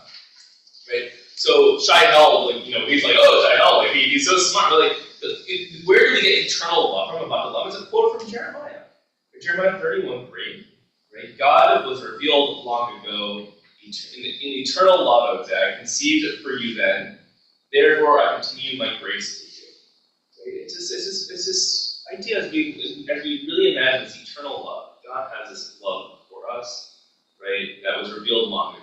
S3: right? So Shai-Hel, he's like, oh, Shai-Hel, like he's so smart. But like, where do we get eternal love from Abachalam? It's a quote from Jeremiah. Jeremiah 31:3, right? God was revealed long ago in eternal love. I would say, I conceived it for you then. Therefore, I continue my grace to you. Right? It's this idea as we really imagine this eternal love. God has this love for us, right? That was revealed long ago.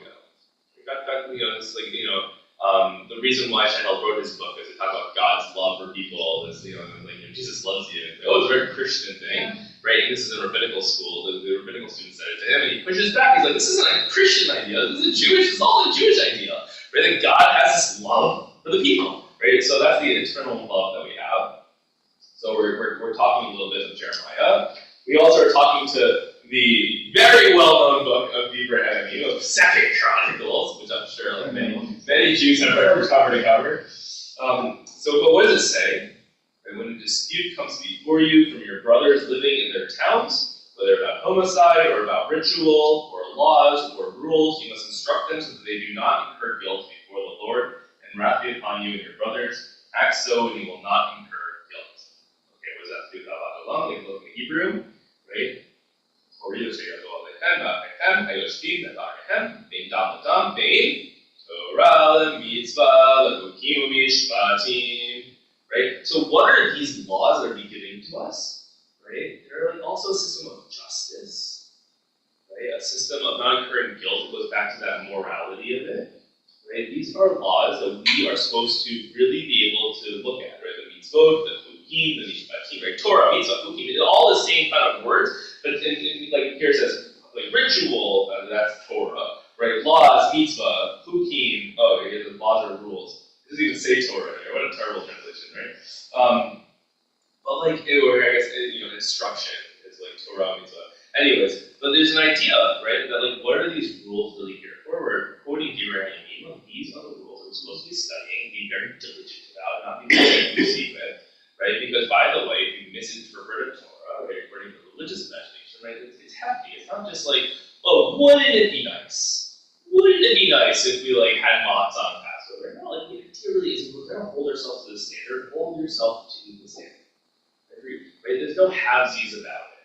S3: The reason why Shai-Hel wrote his book is to talk about God's love for people. This, Jesus loves you. It's a very Christian thing, right? And this is in rabbinical school. The rabbinical student said it to him, and he pushes back. He's like, "This isn't a Christian idea. This is It's all a Jewish idea, right? That God has this love for the people, right? So that's the eternal love that we have. So we're talking a little bit of Jeremiah. We also are talking to the very well-known book of Abraham, of 2nd Chronicles, which I'm sure many Jews have read cover to cover. But what does it say? And when a dispute comes before you from your brothers living in their towns, whether about homicide or about ritual or laws or rules, you must instruct them so that they do not incur guilt before the Lord, and wrath be upon you and your brothers. Act so, and you will not incur guilt. Okay, what does that have to do with Halacha? Like, look in the Hebrew, right? Or you say, right? So what are these laws that are giving to us? Right? They're also a system of justice, right? A system of not incurring guilt. It goes back to that morality of it. Right? These are laws that we are supposed to really be able to look at, right? The mitzvot, the chukim, the mishpatim, right? Torah, mitzvah, chukim, it's all the same kind of words, but like here it says, like ritual, that's Torah, right? Laws, mitzvah, chukim, oh, yeah, the laws are rules. It doesn't even say Torah here. What a terrible translation, right? But like, or I guess, instruction is like Torah, mitzvah. Anyways, but there's an idea, right? That like, what are these rules really here for? We're quoting here, these are the rules that we're supposed to be studying, be very diligent about, not be lazy with, right? Because by the way, if you misinterpret a Torah, right, according to religious imagination, right, it's hefty. It's not just like, oh, wouldn't it be nice? Wouldn't it be nice if we like had mods on Passover? No, like the idea really is we're gonna hold ourselves to the standard, hold yourself to the standard. Right? There's no halvesies about it.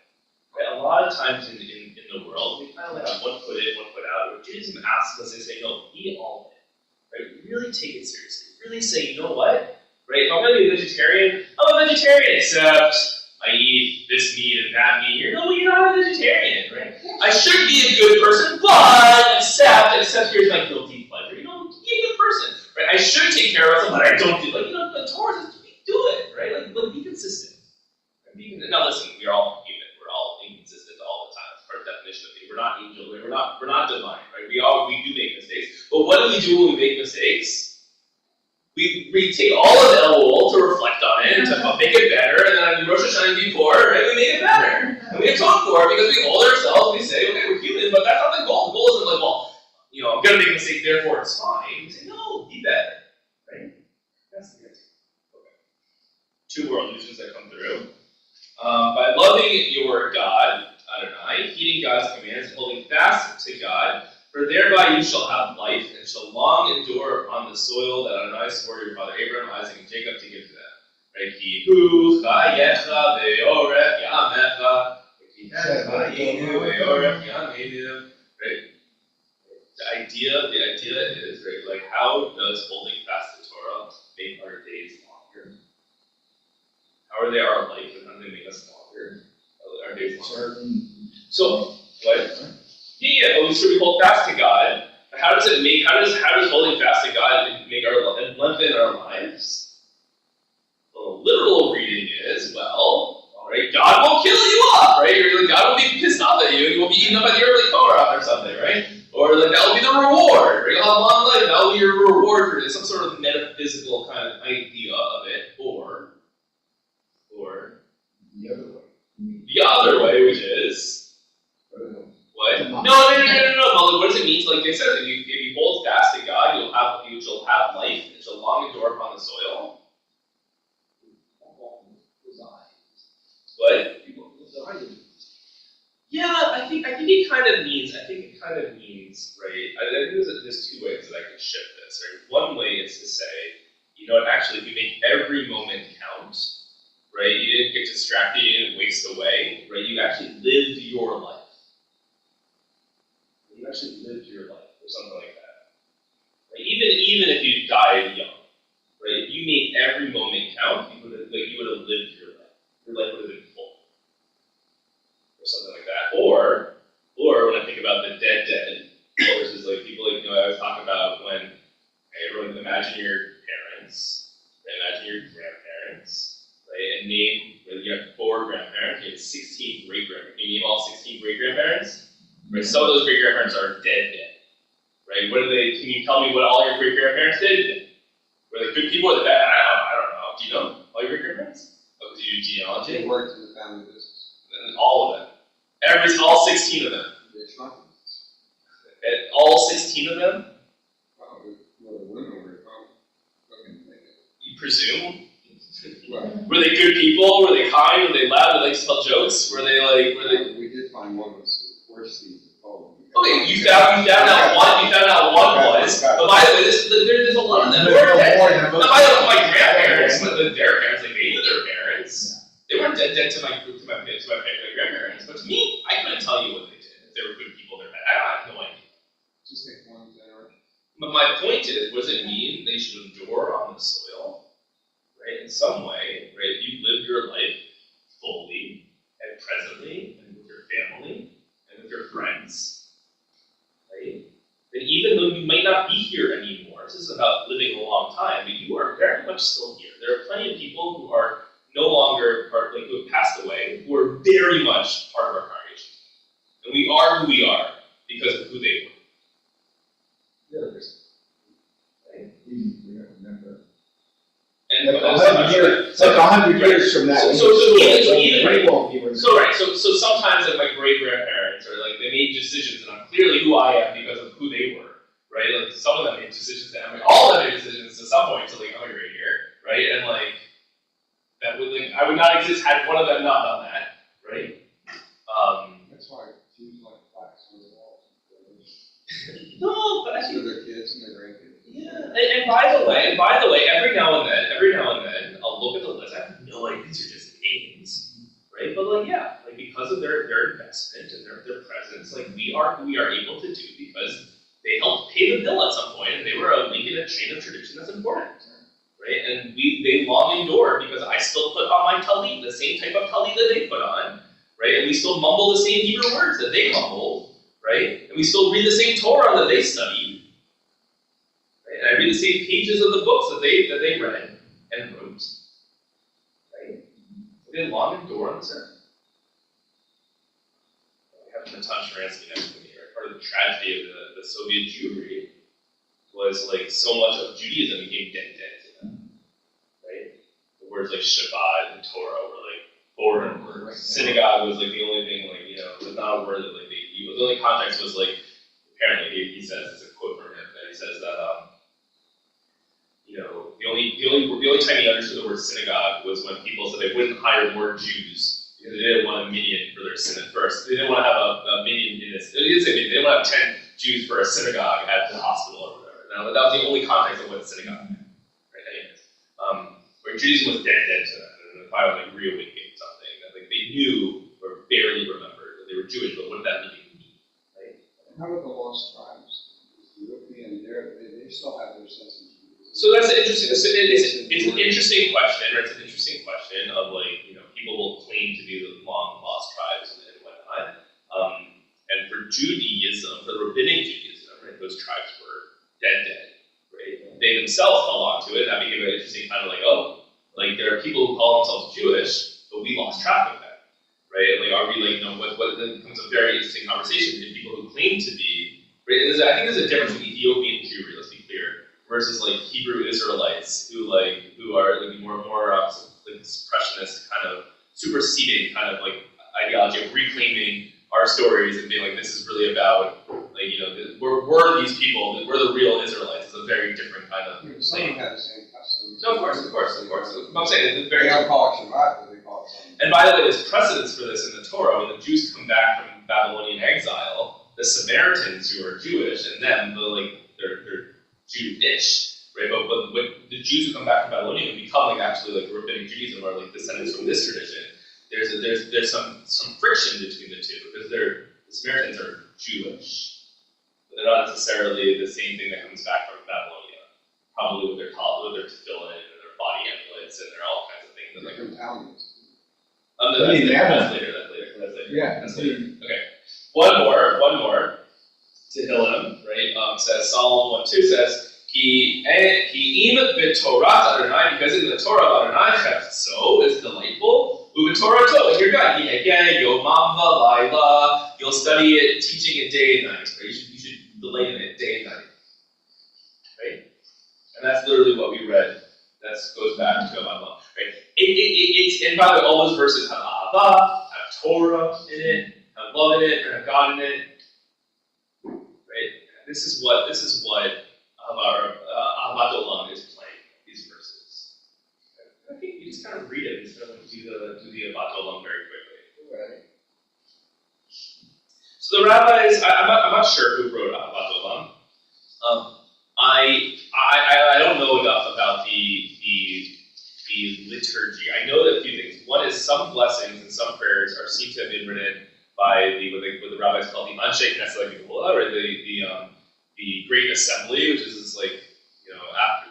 S3: Right? A lot of times in the world, we kind of have one foot in, one foot out. Or Judaism asks us, they say, no, be all in. Right? Really take it seriously. Really say, you know what? Right? If I'm going to be a vegetarian, I'm a vegetarian, except I eat this meat and that meat. You're not a vegetarian, right? I should be a good person, but except here's my guilty pleasure. Be a good person. Right? I should take care of myself, but I don't do it. The Torah says, do it, right? Like be consistent. Now listen, we're all human. We're all inconsistent all the time. It's part of the definition of it. We're not angel. We're not divine, right? We do make mistakes. But what do we do when we make mistakes? We take all of Elul to reflect on it, to make it better, and then on Rosh Hashanah before, right, we make it better. And we atone for it because we hold ourselves, we say, okay, we're human, but that's not the goal. The goal isn't like, well, I'm going to make a mistake, therefore it's fine. We say, no, be better, right? That's the answer. Okay. Two more allusions that come through. By loving your God, Adonai, heeding God's commands, holding fast to God, for thereby you shall have life, and shall long endure upon the soil that Adonai swore to your father Abraham, Isaac, and Jacob to give to them. Right? Kihu chayecha ve'orech yamecha, kihu ve'orech yameinu. Right? The idea is, right, like, how does holding fast to Torah make our days longer? How are they our life, and how do they make us longer? Our days longer. So, what? Yeah, but we hold fast to God. But how does holding fast to God make lengthen our lives? Well, the literal reading is, right, God will kill you off, right? God will be pissed off at you, and you will be eaten up by the early Korah or something, right? Or like that will be the reward, right? You'll have a long life, that will be your reward for this, some sort of metaphysical kind of idea of it, or the other way, which is what? No. Well, what does it mean? Like they said, if you hold fast to God, you shall have life, and shall long endure upon the soil. What? Yeah, I think it kind of means, right? I think there's two ways that I can shift this, right? One way is to say, actually, if you make every moment count, right? You didn't get distracted, you didn't waste away, right? You actually lived your life. You actually lived your life, or something like that. Right? Even if you died young, right? If you made every moment count, you would have lived your life. Your life would have been full. Or something like that. Or when I think about the dead, versus like people I always talk about when everyone imagine your parents, imagine your grandparents, right? And name, you have 4 grandparents, you have 16 great-grandparents. Can you name all 16 great-grandparents? Right? Some of those great-grandparents are dead. Right? Can you tell me what all your great-grandparents did? Were they good people or bad? I don't know. Do you know all your great-grandparents? Oh, because you do genealogy?
S5: They worked in the family business.
S3: And all of them. All 16 of them. And all 16 of them?
S5: Wow, the women were fucking
S3: You presume?
S5: Right.
S3: Were they good people? Were they kind? Were they loud? Did they like to tell jokes? Were they?
S5: We did find one was the worst thing to follow.
S3: Okay, found out one was. But by the way, there's a lot of them. They weren't dead. Now, by the way, my grandparents, their parents, like they knew their parents. They weren't dead to my grandparents. But to me, I couldn't tell you what they did. If they were good people, they're bad. I have no idea.
S5: Just take one generation.
S3: But my point is, what does it mean they should endure on the soil? Right? In some way, right? You live your life fully and presently and with your family and with your friends. Right? Then even though you might not be here anymore, this is about living a long time, but you are very much still here. There are plenty of people who are no longer part, like who have passed away, who are very much part of our congregation. And we are who we are because of who they were. The other person. Right?
S7: Remember.
S3: And
S7: Like 100 years from now.
S3: So sometimes like my great grandparents or like they made decisions and I'm clearly who I am because of who they were, right? Like some of them made decisions that all of them made decisions at some point to like immigrate here, right? And like that would like I would not exist had one of them not done that, right?
S5: That's why Jews like blacks on the wall.
S3: No, but actually
S5: For their kids and their grandkids.
S3: yeah. And by the way, every now and then, I'll look at the list. I have no idea these are just names, right? But like, yeah, like because of their investment and their presence, like we are who we are able to do because they helped pay the bill at some point, and they were a link in a chain of tradition that's important, right? And they long endure because I still put on my talit, the same type of talit that they put on, right? And we still mumble the same Hebrew words that they mumbled, right? And we still read the same Torah that they studied. And I read the same pages of the books that they read and wrote. Right? They long endure on this earth. I have Natan Sharansky next to me. Right? Part of the tragedy of the Soviet Jewry was like so much of Judaism became dead to them. Right? The words like Shabbat and Torah were like foreign words. Synagogue was like the only thing like, was not a word that like they used. The only context was like apparently he says, it's a quote from him, that he says that the only time he understood the word synagogue was when people said they wouldn't hire more Jews because they didn't want a minion for their synagogue first. They didn't want to have a minion in this. They didn't say minion, they didn't want to have 10 Jews for a synagogue at the hospital or whatever. Now, that was the only context of what synagogue meant. Right? Anyways, where Judaism was dead to them, and the Bible like reawakened something that like they knew or barely remembered that they were Jewish, but what did that really mean? Right?
S5: How about the lost tribes? European, they still have their sense of Judaism.
S3: So that's an interesting. It's an interesting question, right? It's an interesting question of like people will claim to be the long lost tribes and whatnot. And for Judaism, for the rabbinic Judaism, right, those tribes were dead, right? They themselves held on to it. That became an interesting kind of like there are people who call themselves Jewish, but we lost track of that, right? Like are we like what then becomes a very interesting conversation between people who claim to be right. I think there's a difference between Ethiopian Jewry. Let's be clear. Versus like Hebrew Israelites who are like more like suppressionist kind of superseding kind of like ideology of reclaiming our stories and being like this is really about like we're these people, we're the real Israelites. It's a very different kind of
S5: Some
S3: thing.
S5: have the same customs.
S3: No, of course. I'm saying it's very.
S5: They don't call it Shabbat, but they call it something.
S3: And by the way, there's precedence for this in the Torah. When the Jews come back from Babylonian exile, the Samaritans who are Jewish and them they're Jewish, right? But the Jews who come back from Babylonia and become like actually like rabbinic Judaism or like descendants from this tradition, there's some friction between the two because the Samaritans are Jewish, but they're not necessarily the same thing that comes back from Babylonia. Probably with their tefillin and their body amulets and their all kinds of things. And like
S5: Italians.
S3: That's later.
S7: Yeah.
S3: That's later. Okay. One more. Tehillim, right? Says Psalm 1:2 says, Ki im b'Torah Adonai, because in the Torah of Adonai so is delightful. U'b'Torah to, like your God, Yomam v'Layla, you'll study it, teaching it day and night. Right? You should delay in it day and night. Right? And that's literally what we read. That goes back to Abba. Right? And by the way, all those verses have Abba, have Torah in it, have love in it, and have God in it. Right? This is what our Ahavat Olam is playing, these verses. Okay? I think you just kind of read it and just kind of do the Ahavat Olam very quickly.
S5: Right.
S3: So the rabbis, I'm not sure who wrote Ahavat Olam. I don't know enough about the liturgy. I know that a few things. One is some blessings and some prayers are seen to have been written by what the rabbis call the Anshe Knesset Gedolah, or the Great Assembly, which is this, like, you know,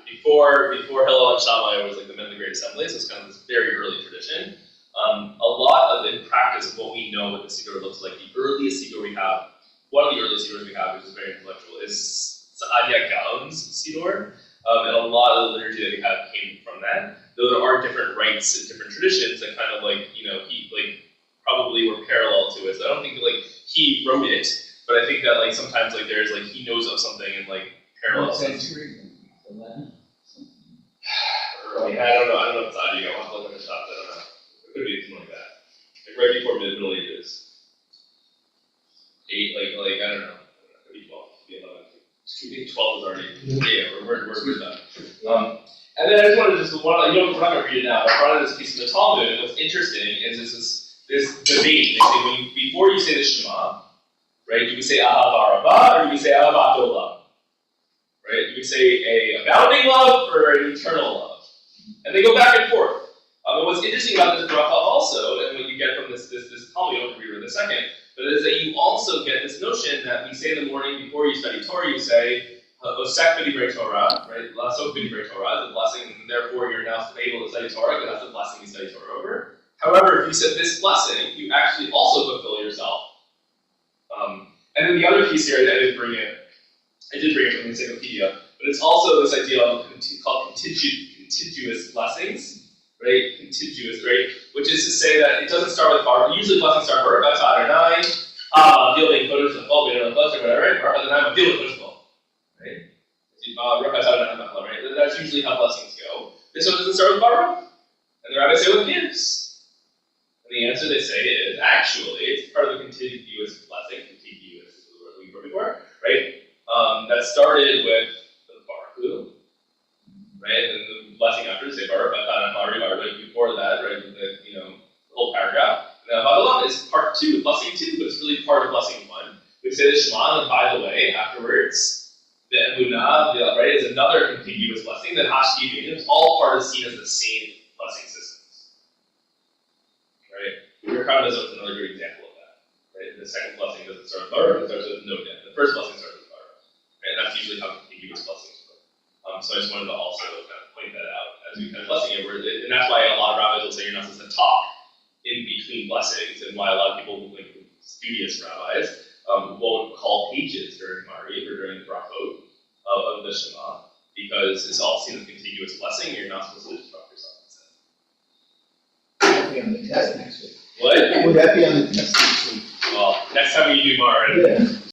S3: before Hillel and Shammai was like the men of the Great Assembly, so it's kind of this very early tradition. A lot of, in practice, of what we know what the Siddur looks like, the earliest Siddur we have, one of the earliest Siddurs we have, which is very intellectual, is Saadia Gaon's Siddur, and a lot of the liturgy that we have came from that. Though there are different rites and different traditions that kind of like, you know, he like probably were parallel to it. So I don't think like he wrote it, but I think that like sometimes like there's like he knows of something and like parallels.
S7: Century.
S3: I don't know if it's Saadia. I'll have to look at the top. I don't know. It could be something like that. Like right before Middle Ages. 8, like I don't know. Could be 12, could be 11. I think 12 is already. Yeah, we're done. And then I just wanted to we're not going to read it now, but I brought in this piece of the Talmud, and what's interesting is this debate. They say before you say the Shema, right, you can say Ahava Rabbah, or you can say Ahavat Olam. Right? You can say a abounding love or an eternal love. And they go back and forth. And what's interesting about this bracha also, and what you get from this Talmud, you don't have to read it in a second, but is that you also get this notion that we say in the morning before you study Torah, you say, Osek b'divrei Torah, right? Lasok b'divrei Torah is a blessing, and therefore you're now able to study Torah, because that's the blessing you study Torah over. However, if you said this blessing, you actually also fulfill yourself. And then the other piece here, I did bring it from the encyclopedia, but it's also this idea of called contiguous blessings, right? Contiguous, right? Which is to say that it doesn't start with bar. Usually blessings start with Baruch atah Adonai, Deal being Kodesh L'chol, being L'chol, whatever, right? Baruch Adonai, Deal with Kodesh L'chol. Right? That's usually how blessings go. This one doesn't start with Baruch. And the rabbis say what gives. And the answer they say is actually it's part of the contiguous blessing. Contiguous is the word we were before, right? That started with the Baruch, right? And the blessing after say Baruch right before that, right? With the the whole paragraph. And then Ahavat is part 2, blessing 2, but it's really part of blessing 1. We say the Shema, and by the way, afterwards. The Emunah, right, is another contiguous blessing. Then Hashgivin is all part of seen as the same blessing systems. Right? Your Kavod is another good example of that. Right? The second blessing doesn't start with Baruch, it starts with no death. The first blessing starts with Baruch. Right? And that's usually how contiguous blessings work. So I just wanted to also kind of point that out as we kind of blessing it. And that's why a lot of rabbis will say you're not supposed to talk in between blessings, and why a lot of people, like studious rabbis, won't call pages during Mariv or during the brachot of the Shema, because it's all seen as contiguous blessing, and you're not supposed to disrupt yourself.
S7: Would that be on the test next week?
S3: What?
S7: Would that be on the test next week?
S3: Well, next time you do Mariv,
S7: Yeah.